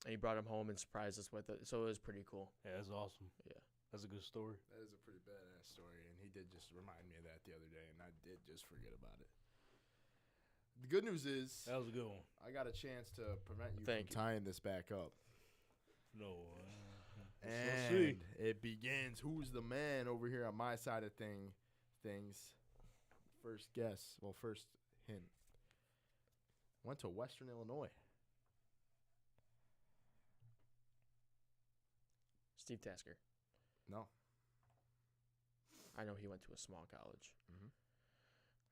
he brought him home and surprised us with it. So it was pretty cool. Yeah, that's awesome. Yeah. That's a good story. That is a pretty badass story, and he did just remind me of that the other day, and I did just forget about it. The good news is That was a good one. I got a chance to prevent you Thank from you. tying this back up. No. And see. it begins. Who's the man over here on my side of things? First guess. Well, first hint. Went to Western Illinois. Steve Tasker. No. I know he went to a small college. Mm-hmm.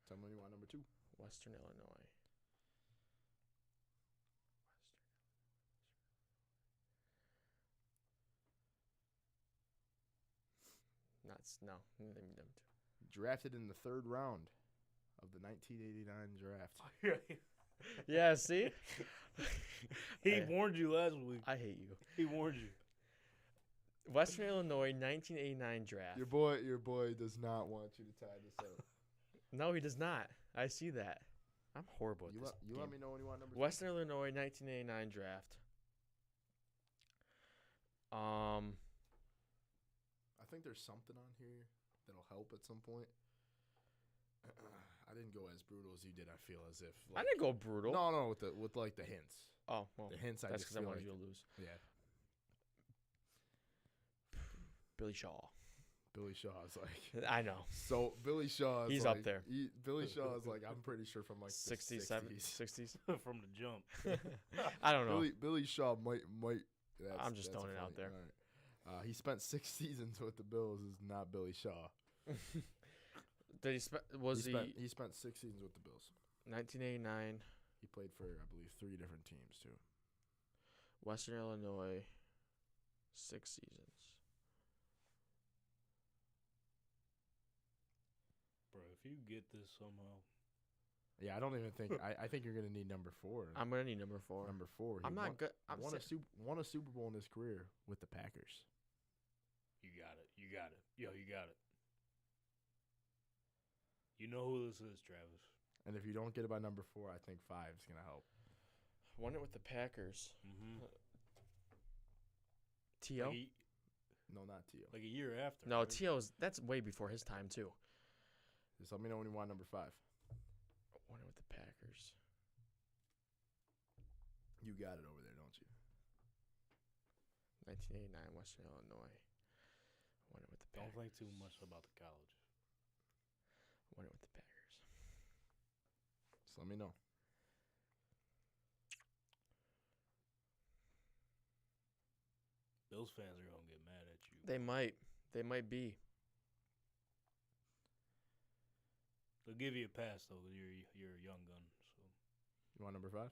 Tell me when you want number 2. Western Illinois. Name them two. Drafted in the 3rd round of the 1989 draft. Yeah, see? He warned you last week. I hate you. He warned you. Western Illinois 1989 draft. Your boy does not want you to tie this up. No, he does not. I see that. I'm horrible at You this. let me know when you want number 2. Western Illinois 1989 draft. I think there's something on here that'll help at some point. I didn't go as brutal as you did. I feel as if I didn't go brutal. No, with like the hints. Oh, well, The hints. that's just because I feel wanted like, you to lose. Yeah. Billy Shaw. Billy Shaw is like. I know. So Billy Shaw is He's like, up there. Billy Shaw is like, I'm pretty sure from like 60s, the 60s. From the jump. I don't know. Billy Shaw might. I'm just throwing it out there. All right. He spent 6 seasons with the Bills. Is not Billy Shaw. Did he He spent 6 seasons with the Bills. 1989 He played for, I believe, 3 different teams too. Western Illinois 6 seasons. Bro, if you get this somehow. Yeah, I don't even think. I think you're gonna need number 4. I'm gonna need number 4. Number 4. I'm not good. I'm won a Super Bowl in his career with the Packers. You got it. You got it. Yo, you got it. You know who this is, Travis. And if you don't get it by number 4, I think 5 is gonna help. Won it with the Packers. Mm-hmm. T.O.? No, not T.O. Like a year after. No, right? T.O.'s that's way before his time too. Just let me know when you want number 5. Won it with the Packers. You got it over there, don't you? 1989 Western Illinois. Won it with the Don't Packers. think too much about the college. Won it with the Packers. Just let me know. Bills fans are gonna get mad at you. They might. They might be. They'll give you a pass though, 'cause you're a young gun. So You want number 5?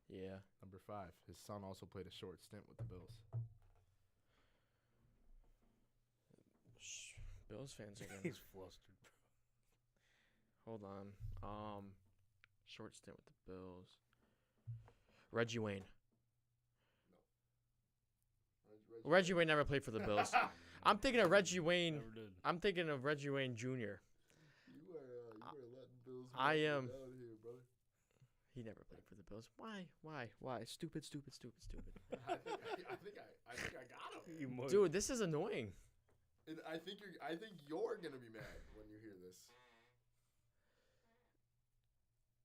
Yeah. Number 5. His son also played a short stint with the Bills. Bills fans are gonna. he's flustered. Hold on. Short stint with the Bills. Reggie Wayne. Reggie Wayne never played for the Bills. I'm thinking of Reggie Wayne. Never did. I'm thinking of Reggie Wayne Jr. You are letting Bills. I am. Down here, brother. He never played for the Bills. Why? Stupid. I think I got him. You might. Dude, this is annoying. And I think you're gonna be mad when you hear this.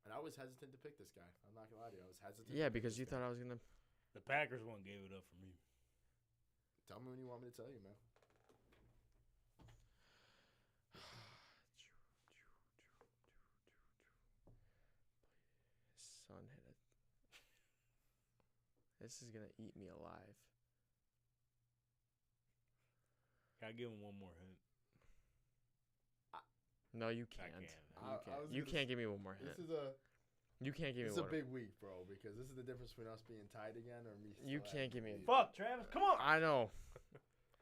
And I was hesitant to pick this guy. I'm not gonna lie to you. I was hesitant. Yeah, to pick because this you guy. thought I was gonna. The Packers one gave it up for me. Tell me when you want me to tell you, man. His son hit it. This is gonna eat me alive. Can I give him one more hint? No, you can't. can. You can't give me one more hint. You can't give me This is one. a big week, bro, because this is the difference between us being tied again or me. You can't give me. Fuck, Travis, come on. I know.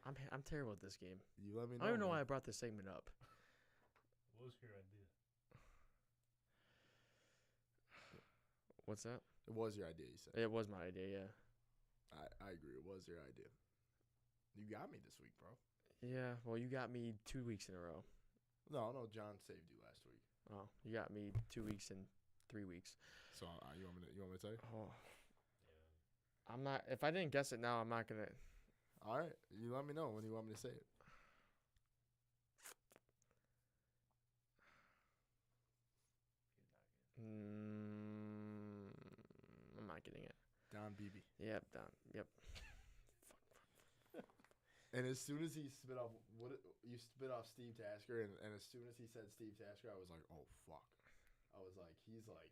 I'm terrible at this game. You let me know. I don't even know man. why I brought this segment up. What was your idea? What's that? It was your idea, you said. It was my idea, yeah. I agree. It was your idea. You got me this week, bro. Yeah, well, you got me 2 weeks in a row. No, John saved you last week. Oh, you got me 2 weeks and 3 weeks. So you want me to tell you? Oh. I'm not. If I didn't guess it now, I'm not gonna. All right, you let me know when you want me to say it. I'm not getting it. Don Beebe. Yep, done. Yep. And as soon as he spit off Steve Tasker, and as soon as he said Steve Tasker, I was like, oh fuck. I was like, he's on.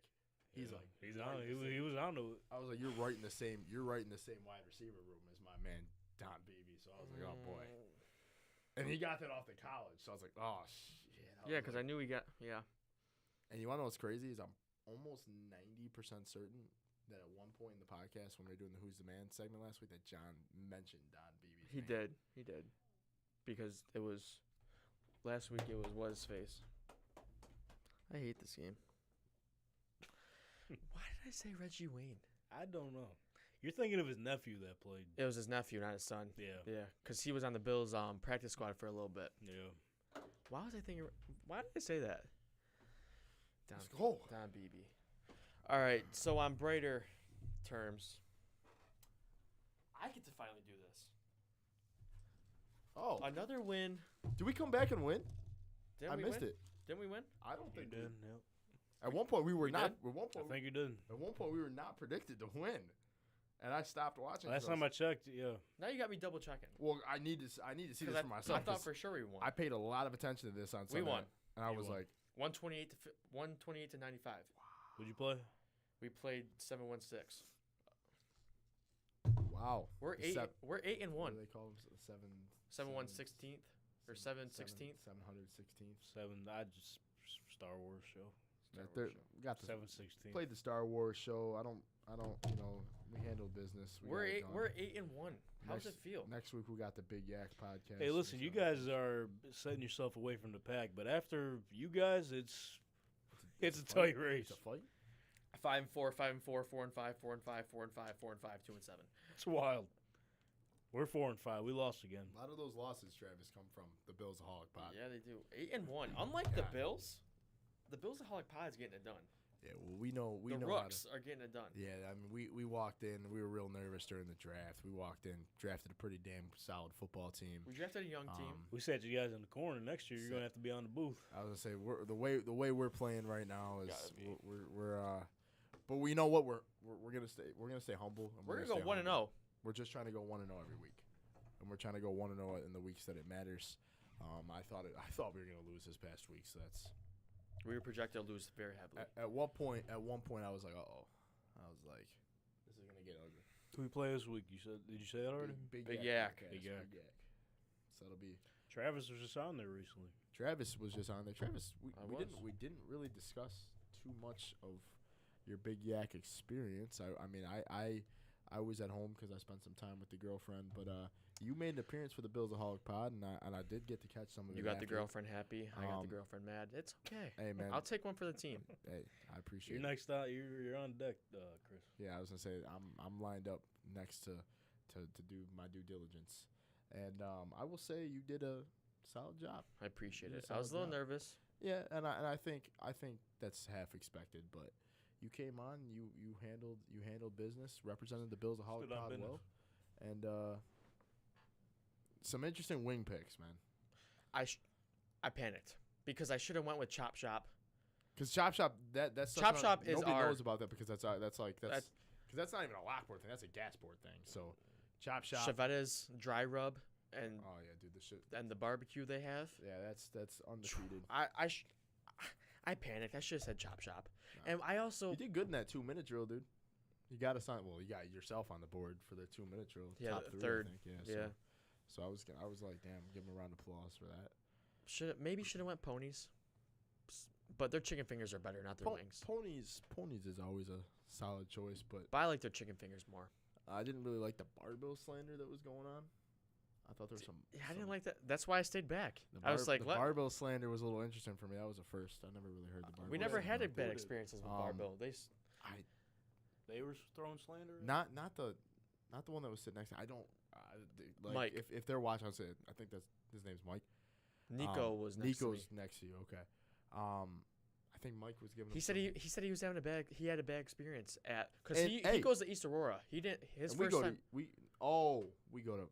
He was on to it. I was like, you're right in the same wide receiver room as my man Don Beebe. So I was like, oh boy. And he got that off the college, so I was like, oh shit. Yeah, because I knew he got. Yeah. And you want to know what's crazy is I'm almost 90% certain that at one point in the podcast when we were doing the Who's the Man segment last week that John mentioned Don Beebe's He name. did. Because it was last week. It was what's his face. I hate this game. Why did I say Reggie Wayne? I don't know. You're thinking of his nephew that played. It was his nephew, not his son. Yeah. Because he was on the Bills practice squad for a little bit. Yeah. Why was I thinking? Why did I say that? Let's go. Don Beebe. All right, so on brighter terms, I get to finally do this. Oh, Another win. did we come back and win? Didn't I we missed win? it. Didn't we win? I don't You think. did. Yep. At one point we were We not. did? At one I point, think you did. we were not predicted to win, and I stopped watching. Last time I checked, yeah. Now you got me double checking. Well, I need to see this for myself. I thought 'cause for sure we won. I paid a lot of attention to this on Sunday. We won. And I You was won. like, 128 to 95. Would you play? We played 7-1-6. wow. We're The eight. sev- We're 8 and What 1. do they call them? 7-1-16th or 7-16th. 716th. I just Star Wars show. Got the 716. played the Star Wars show. I don't. We handle business. We're got it eight. done. We're 8 and 1. How does it feel? Next week we got the Big Yak podcast. Hey, listen, you guys are setting yourself away from the pack, but after you guys, it's a tight race. It's a fight. 5-4, 5-4, 4-5, 4-5, 4-5, 4-5, 2-7. It's wild. We're 4-5. We lost again. A lot of those losses, Travis, come from the BillsAholic pod. Yeah, they do. 8 and 1. Unlike the Bills, the BillsAholic pod is getting it done. Yeah, well, we know The how Rooks to, are getting it done. Yeah, I mean, we walked in. We were real nervous during the draft. We walked in, drafted a pretty damn solid football team. We drafted a young team. We sat you guys in the corner. Next year, you're gonna have to be on the booth. I was gonna say the way we're playing right now is Gotta be. we're but we know what we're gonna stay humble. And We're gonna going to go stay 1-0. humble. We're just trying to go 1-0 every week, and we're trying to go 1-0 in the weeks that it matters. I thought we were gonna lose this past week, so that's. We were projected to lose very heavily. At one point, I was like, uh-oh. I was like, this is gonna get ugly. Who we play this week? Did you say that already? Big Big Yak. Yak. podcast, Big Yak. So it'll be. Travis was just on there recently. Travis was just on there. Travis, I we was. didn't really discuss too much of your Big Yak experience. I mean, I was at home because I spent some time with the girlfriend, but you made an appearance for the BillsAholic pod, and I did get to catch some of it. You got the after. girlfriend happy. I got the girlfriend mad. It's okay. Hey man, I'll take one for the team. hey, I appreciate You're it. next out. You're on deck, Chris. Yeah, I was gonna say I'm lined up next to do my due diligence, and I will say you did a solid job. I appreciate You it. did a I was a little solid job. nervous. Yeah, and I think that's half expected, but you came on, you handled business, represented the BillsAholic Stood on pod business. well, and some interesting wing picks, man. I panicked because I should have went with Chop Shop. Because Chop Shop, that's Chop Shop is nobody our- knows about that because that's not even a lockboard thing. That's a gasport thing. So Chop Shop. Chevetta's dry rub and Oh yeah, dude, the shit. the barbecue they have. Yeah, that's undefeated. I panicked. I should have said Chop Shop. And I also You did good in that 2-minute drill, dude. You got to sign. Well, you got yourself on the board for the 2-minute drill. Yeah, top the 3, third. I think. Yeah. So I was like, damn, give him a round of applause for that. should have went ponies. but their chicken fingers are better, not their wings. Ponies is always a solid choice, but I like their chicken fingers more. I didn't really like the barbell slander that was going on. I thought there was some. Yeah, I didn't like that. That's why I stayed back. The I was like, the what? barbell slander was a little interesting for me. That was a first. I never really heard the barbell. We never had slander. a bad experiences with barbell. They were throwing slander. Not the one that was sitting next to. I don't. Like Mike. If they're watching, I think that's his name's Mike. Nico was next to me. Nico's next to you. Okay. I think Mike was giving. He said he was having he had a bad experience at because And, he hey, goes to East Aurora. He didn't his and first time. we go to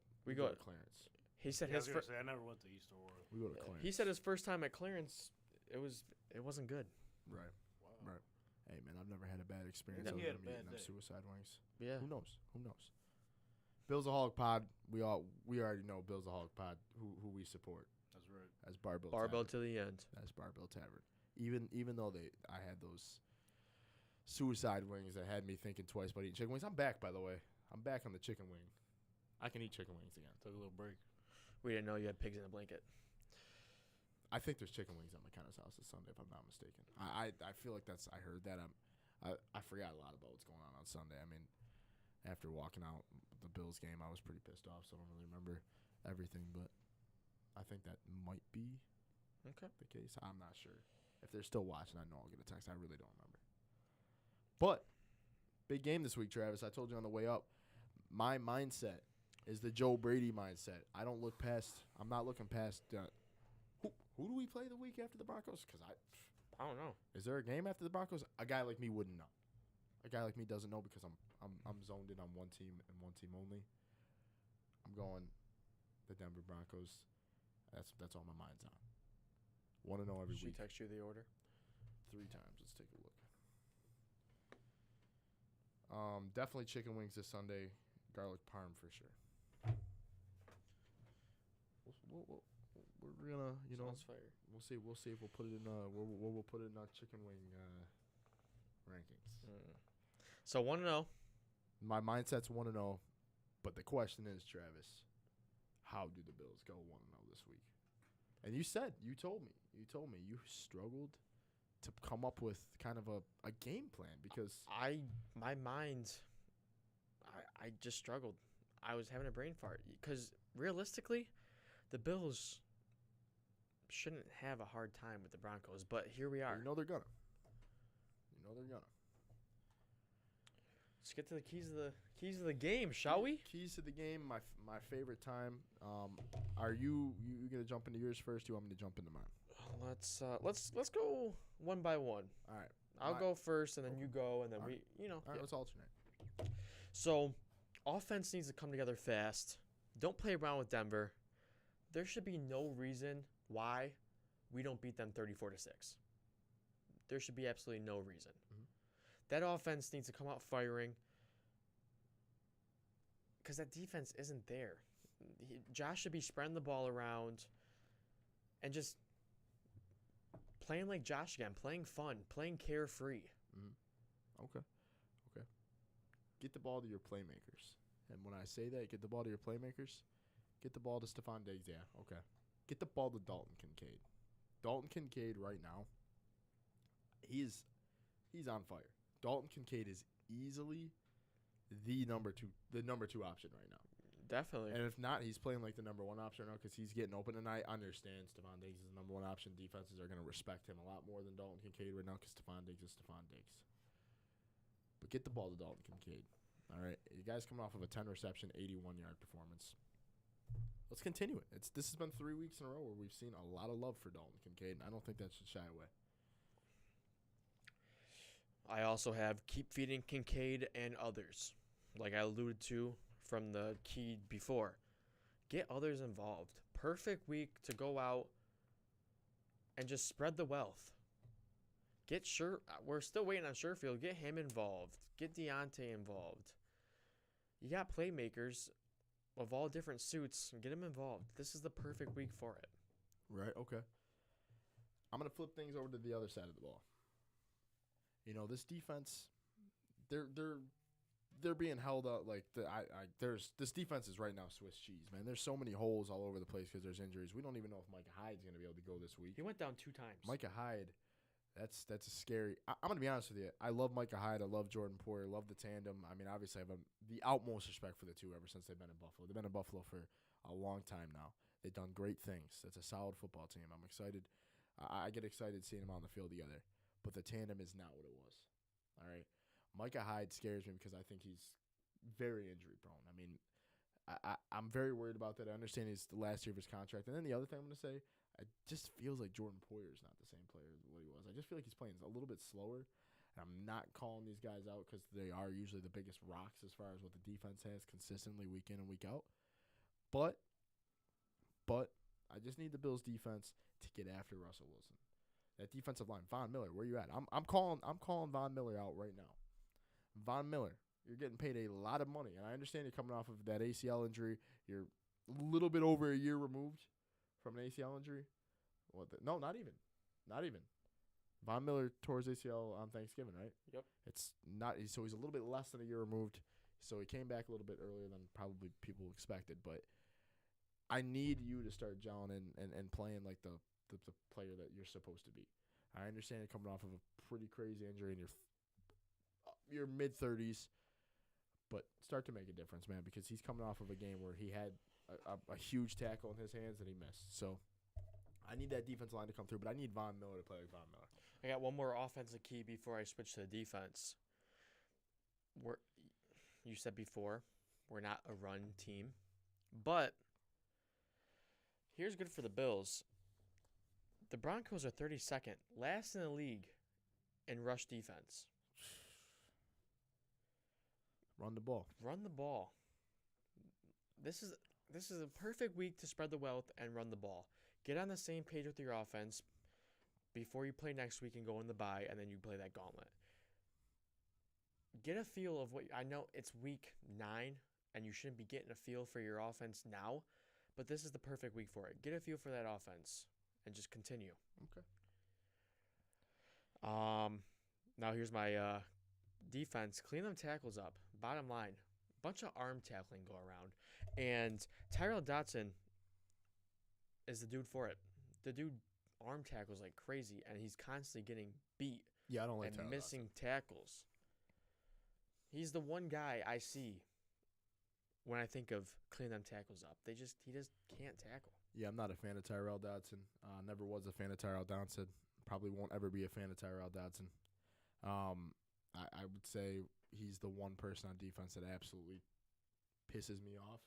Clarence. He said Yeah, I his was gonna first. say I never went to East Aurora. We go to Clarence. He said his first time at Clarence, it wasn't good. Right. Wow. Right. Hey man, I've never had a bad experience. Yeah, other he had than a bad eating them day. suicide wings. Yeah. Who knows? BillsAholic we already know BillsAholicPod who we support That's right. as Barbell Barbell Tavern. to the end. As Barbell Tavern. Even though I had those suicide wings that had me thinking twice about eating chicken wings. I'm back, by the way. I'm back on the chicken wing. I can eat chicken wings again. Took a little break. We didn't know you had pigs in a blanket. I think there's chicken wings at McKenna's house this Sunday, if I'm not mistaken. I feel like I heard that. I forgot a lot about what's going on Sunday. I mean, after walking out the Bills game, I was pretty pissed off, so I don't really remember everything. But I think that might be the case. I'm not sure. If they're still watching, I know I'll get a text. I really don't remember. But big game this week, Travis. I told you on the way up. My mindset is the Joe Brady mindset. I'm not looking past. Who do we play the week after the Broncos? Because I don't know. is there a game after the Broncos? A guy like me wouldn't know. A guy like me doesn't know because I'm zoned in on one team and one team only. I'm going the Denver Broncos. That's all my mind's on. Want to know every She week. text you the order. 3 times. Let's take a look. Definitely chicken wings this Sunday. Garlic parm for sure. We're gonna, Sounds fire. we'll see. We'll see if we'll put it in. We'll put it in our chicken wing rankings. So 1-0. My mindset's 1-0, but the question is, Travis, how do the Bills go 1-0 this week? And you told me you struggled to come up with kind of a game plan because My mind, I just struggled. I was having a brain fart because realistically, the Bills shouldn't have a hard time with the Broncos, but here we are. you know they're gonna. Let's get to the keys of the game, shall we? Keys to the game, my favorite time. Are you gonna jump into yours first? Do you want me to jump into mine? Let's go one by one. All right. I'll go first, and then you go, and then All right. All right. yeah. Let's alternate. So, offense needs to come together fast. Don't play around with Denver. There should be no reason why we don't beat them 34-6. There should be absolutely no reason. Mhm. That offense needs to come out firing because that defense isn't there. Josh should be spreading the ball around and just playing like Josh again, playing fun, playing carefree. Okay. Get the ball to your playmakers. And when I say that, get the ball to your playmakers, get the ball to Stephon Diggs. Yeah, okay. Get the ball to Dalton Kincaid. Dalton Kincaid right now, he's on fire. Dalton Kincaid is easily the number two option right now. Definitely. And if not, he's playing like the number 1 option right now because he's getting open. And I understand Stephon Diggs is the number 1 option. Defenses are going to respect him a lot more than Dalton Kincaid right now because Stephon Diggs is Stephon Diggs. But get the ball to Dalton Kincaid. All right, you guys coming off of a 10-reception, 81-yard performance. Let's continue it. This has been 3 weeks in a row where we've seen a lot of love for Dalton Kincaid, and I don't think that should shy away. I also have keep feeding Kincaid and others, like I alluded to from the key before. Get others involved. Perfect week to go out and just spread the wealth. We're still waiting on Sherfield. Get him involved. Get Deontay involved. You got playmakers of all different suits. Get them involved. This is the perfect week for it. Right, okay. I'm going to flip things over to the other side of the ball. This defense, they're being held out like this defense is right now Swiss cheese, man. There's so many holes all over the place because there's injuries. We don't even know if Micah Hyde's going to be able to go this week. He went down 2 times. Micah Hyde That's a scary. I'm gonna be honest with you. I love Micah Hyde. I love Jordan Poyer. I love the tandem. I mean, obviously, I have the utmost respect for the two ever since they've been in Buffalo. They've been in Buffalo for a long time now. They've done great things. It's a solid football team. I'm excited. I get excited seeing them on the field together. But the tandem is not what it was. All right. Micah Hyde scares me because I think he's very injury prone. I mean, I'm very worried about that. I understand he's the last year of his contract. And then the other thing I'm going to say, it just feels like Jordan Poyer is not the same player as what he was. I just feel like he's playing a little bit slower. And I'm not calling these guys out because they are usually the biggest rocks as far as what the defense has consistently week in and week out. But I just need the Bills defense to get after Russell Wilson. That defensive line, Von Miller, where you at? I'm calling Von Miller out right now. Von Miller, you're getting paid a lot of money, and I understand you're coming off of that ACL injury. You're a little bit over a year removed from an ACL injury. No, not even. Von Miller tore his ACL on Thanksgiving, right? Yep. It's not. So he's a little bit less than a year removed. So he came back a little bit earlier than probably people expected. But I need you to start gelling and playing like the player that you're supposed to be. I understand you're coming off of a pretty crazy injury in your mid-30s, but start to make a difference, man, because he's coming off of a game where he had a huge tackle in his hands that he missed. So I need that defense line to come through, but I need Von Miller to play like Von Miller. I got one more offensive key before I switch to the defense. You said before, we're not a run team, but here's good for the Bills. The Broncos are 32nd, last in the league in rush defense. Run the ball. This is a perfect week to spread the wealth and run the ball. Get on the same page with your offense before you play next week and go in the bye, and then you play that gauntlet. Get a feel of what I know. It's week 9, and you shouldn't be getting a feel for your offense now, but this is the perfect week for it. Get a feel for that offense and just continue. Okay. Now here's my defense. Clean them tackles up. Bottom line, bunch of arm tackling go around, and Tyrell Dotson is the dude for it. The dude arm tackles like crazy, and he's constantly getting beat. Yeah, I don't like and Tyrell missing Dotson. tackles. He's the one guy I see when I think of cleaning them tackles up. He just can't tackle. Yeah, I'm not a fan of Tyrell Dotson. Never was a fan of Tyrell Dotson. Probably won't ever be a fan of Tyrell Dotson. I would say he's the one person on defense that absolutely pisses me off.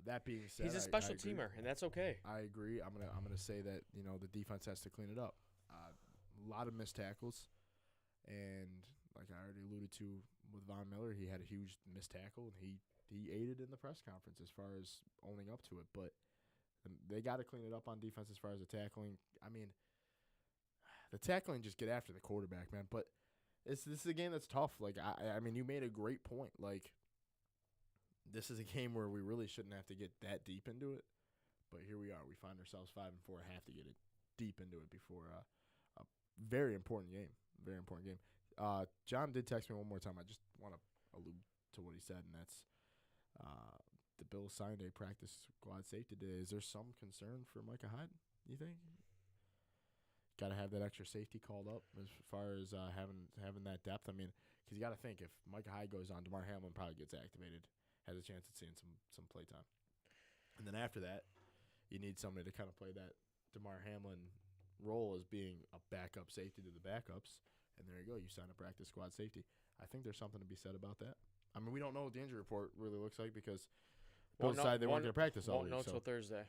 That being said, he's a special I agree. teamer, and that's okay. I agree. I'm gonna say that the defense has to clean it up. A lot of missed tackles, and like I already alluded to with Von Miller, he had a huge missed tackle, and he aided in the press conference as far as owning up to it. But they got to clean it up on defense as far as the tackling. I mean, the tackling, just get after the quarterback, man. But this is a game that's tough. Like I mean, you made a great point. Like, this is a game where we really shouldn't have to get that deep into it. But here we are. We find ourselves 5-4 and have to get it deep into it before a very important game. Very important game. John did text me one more time. I just want to allude to what he said, and that's the Bills signed a practice squad safety today. Is there some concern for Micah Hyde, you think? Got to have that extra safety called up as far as having that depth. I mean, because you got to think, if Micah Hyde goes on, DeMar Hamlin probably gets activated, has a chance at seeing some play time. And then after that, you need somebody to kind of play that DeMar Hamlin role as being a backup safety to the backups. And there you go. You sign a practice squad safety. I think there's something to be said about that. I mean, we don't know what the injury report really looks like because Bills decided they weren't going to practice all week. Won't know so. until Thursday.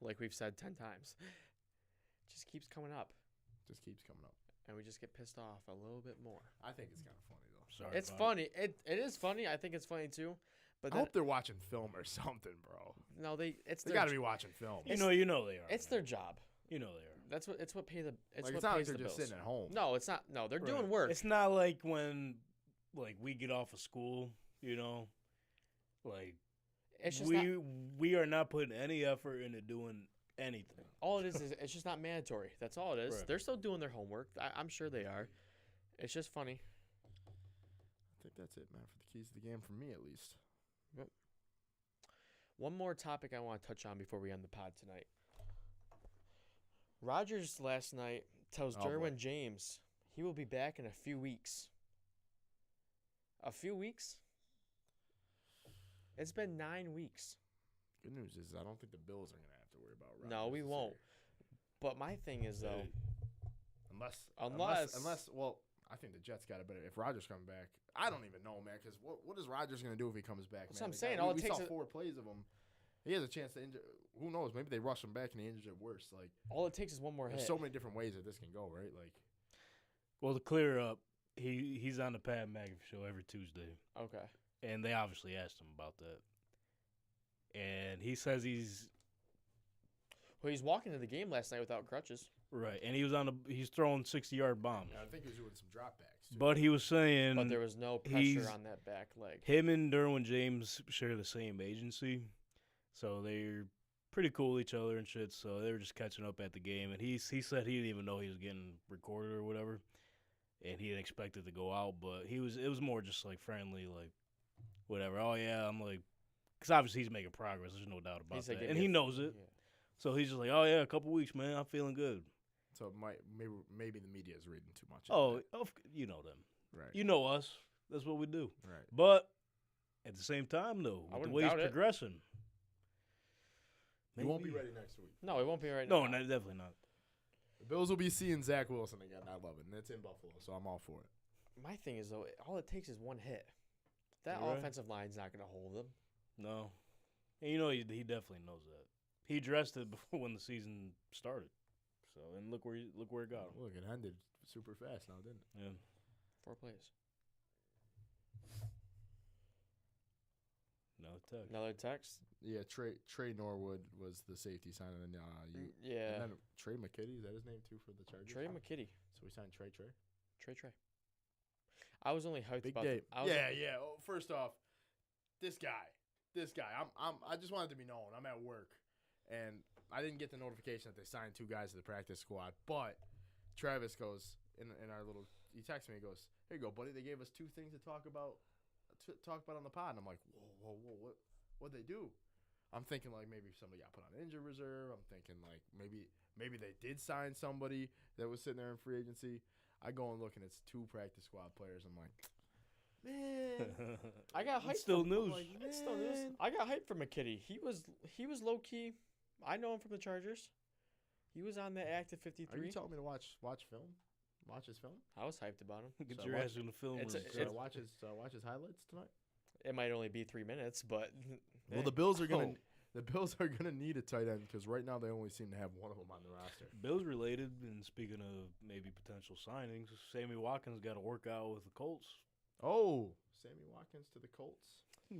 Like we've said 10 times. Just keeps coming up. Just keeps coming up. And we just get pissed off a little bit more. I think it's kind of funny, though. Sorry, it's funny. It is funny. I think it's funny, too. But I hope they're watching film or something, bro. No, they got to be watching film. You know they are. It's their job. You know they are. That's what it's what pay the it's like, what it's not pays like the they're just bills. sitting at home. No, it's not. No, they're Right. doing work. It's not like when we get off of school, like It's just we are not putting any effort into doing anything. all it is it's just not mandatory. That's all it is. Right. They're still doing their homework. I'm sure they are. It's just funny. I think that's it, man, for the keys to the game, for me at least. One more topic I want to touch on before we end the pod tonight. Rodgers last night tells Oh, boy. Derwin James he will be back in a few weeks. A few weeks? It's been 9 weeks. Good news is I don't think the Bills are going to have to worry about Rodgers. No, we this won't. year. But my thing is, though, Unless, well, I think the Jets got it better. If Rodgers comes back, I don't even know, man, because what is Rodgers going to do if he comes back, That's man? what I'm saying. All it we takes saw is- 4 plays of him. He has a chance to injure. Who knows? Maybe they rush him back and he injures it worse. Like, all it takes is one more there's hit. so many different ways that this can go, right? Like, Well, to clear up, he's on the Pat McAfee show every Tuesday, Okay. and they obviously asked him about that, and he says he's Well, he's walking to the game last night without crutches. right, and he's throwing 60-yard bombs, I think he was doing some dropbacks, too. but he was saying, But there was no he's- pressure on that back leg. him and Derwin James share the same agency, so they're pretty cool with each other and shit. So they were just catching up at the game, and he said he didn't even know he was getting recorded or whatever, and he didn't expect it to go out. But it was more just like friendly, like whatever. Oh yeah, I'm like, because obviously he's making progress. There's no doubt about He said, that, "Give and me he a-" knows it. Yeah. So he's just like, oh yeah, a couple weeks, man. I'm feeling good. So it maybe the media is reading too much. Oh, into you know them. that. Right. You know us. That's what we do. Right. But at the same time, though, I with the wouldn't way he's doubt it. progressing, He won't be maybe- ready next week. No, it won't be right No, now. definitely not. The Bills will be seeing Zach Wilson again. I love it, and it's in Buffalo, so I'm all for it. My thing is, though, all it takes is one hit. That You're right. offensive line's not going to hold him. No, and you know he definitely knows that. He addressed it before when the season started. So and look where it got him. Look, it ended super fast now, didn't it? Yeah. 4 plays. No text. Another text. Yeah, Trey Norwood was the safety sign, and then Yeah. and then Trey McKitty, is that his name too for the Chargers? Trey McKitty. So we signed Trey. Trey. I was only hyped Big about day. I was Yeah. Oh, first off, this guy. I just wanted to be known. I'm at work, and I didn't get the notification that they signed 2 guys to the practice squad. But Travis goes in our little. He texts me. He goes, "Here you go, buddy. They gave us 2 things to talk about on the pod." And I'm like, whoa, what'd they do? I'm thinking like maybe somebody got put on injured reserve. I'm thinking like maybe they did sign somebody that was sitting there in free agency. I go and look, and it's 2 practice squad players. I'm like, man. I got hyped. It's still for- news. like, It's still news. man. I got hyped for McKitty. He was low key. I know him from the Chargers. He was on the active Are 53. you telling me to watch film? Watch his film? I was hyped about him. Get So your what- ass in the film It's room. a- Should I son. watch his highlights tonight? It might only be 3 minutes, but Well, hey. the Bills are Oh. gonna need a tight end because right now they only seem to have one of them on the roster. Bills related, and speaking of maybe potential signings, Sammy Watkins got to work out with the Colts. Oh, Sammy Watkins to the Colts.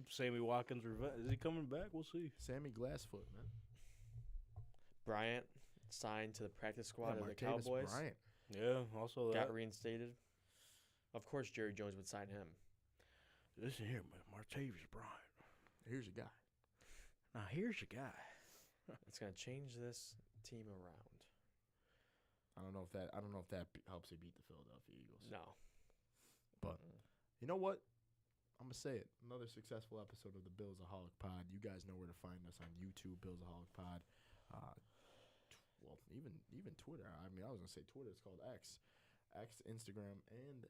Sammy Watkins, is he coming back? We'll see. Sammy Glassfoot, man. Bryant signed to the practice squad Yeah, of the Martavis Cowboys. Bryant. Yeah, also that. Got reinstated. Of course, Jerry Jones would sign him. Listen here, man. Martavis Bryant. Here's your guy. Now here's your guy. It's gonna change this team around. I don't know if that helps you beat the Philadelphia Eagles. No, But you know what? I'm gonna say it. Another successful episode of the BillsAholic Pod. You guys know where to find us on YouTube, BillsAholic Pod. Well, even Twitter. I mean, I was gonna say Twitter. It's called X, Instagram, and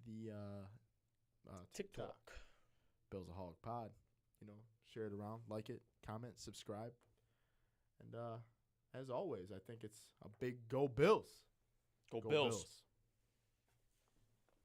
the TikTok. BillsAholic Pod. You know, share it around, like it, comment, subscribe, and as always, I think it's a big go Bills. Go Bills.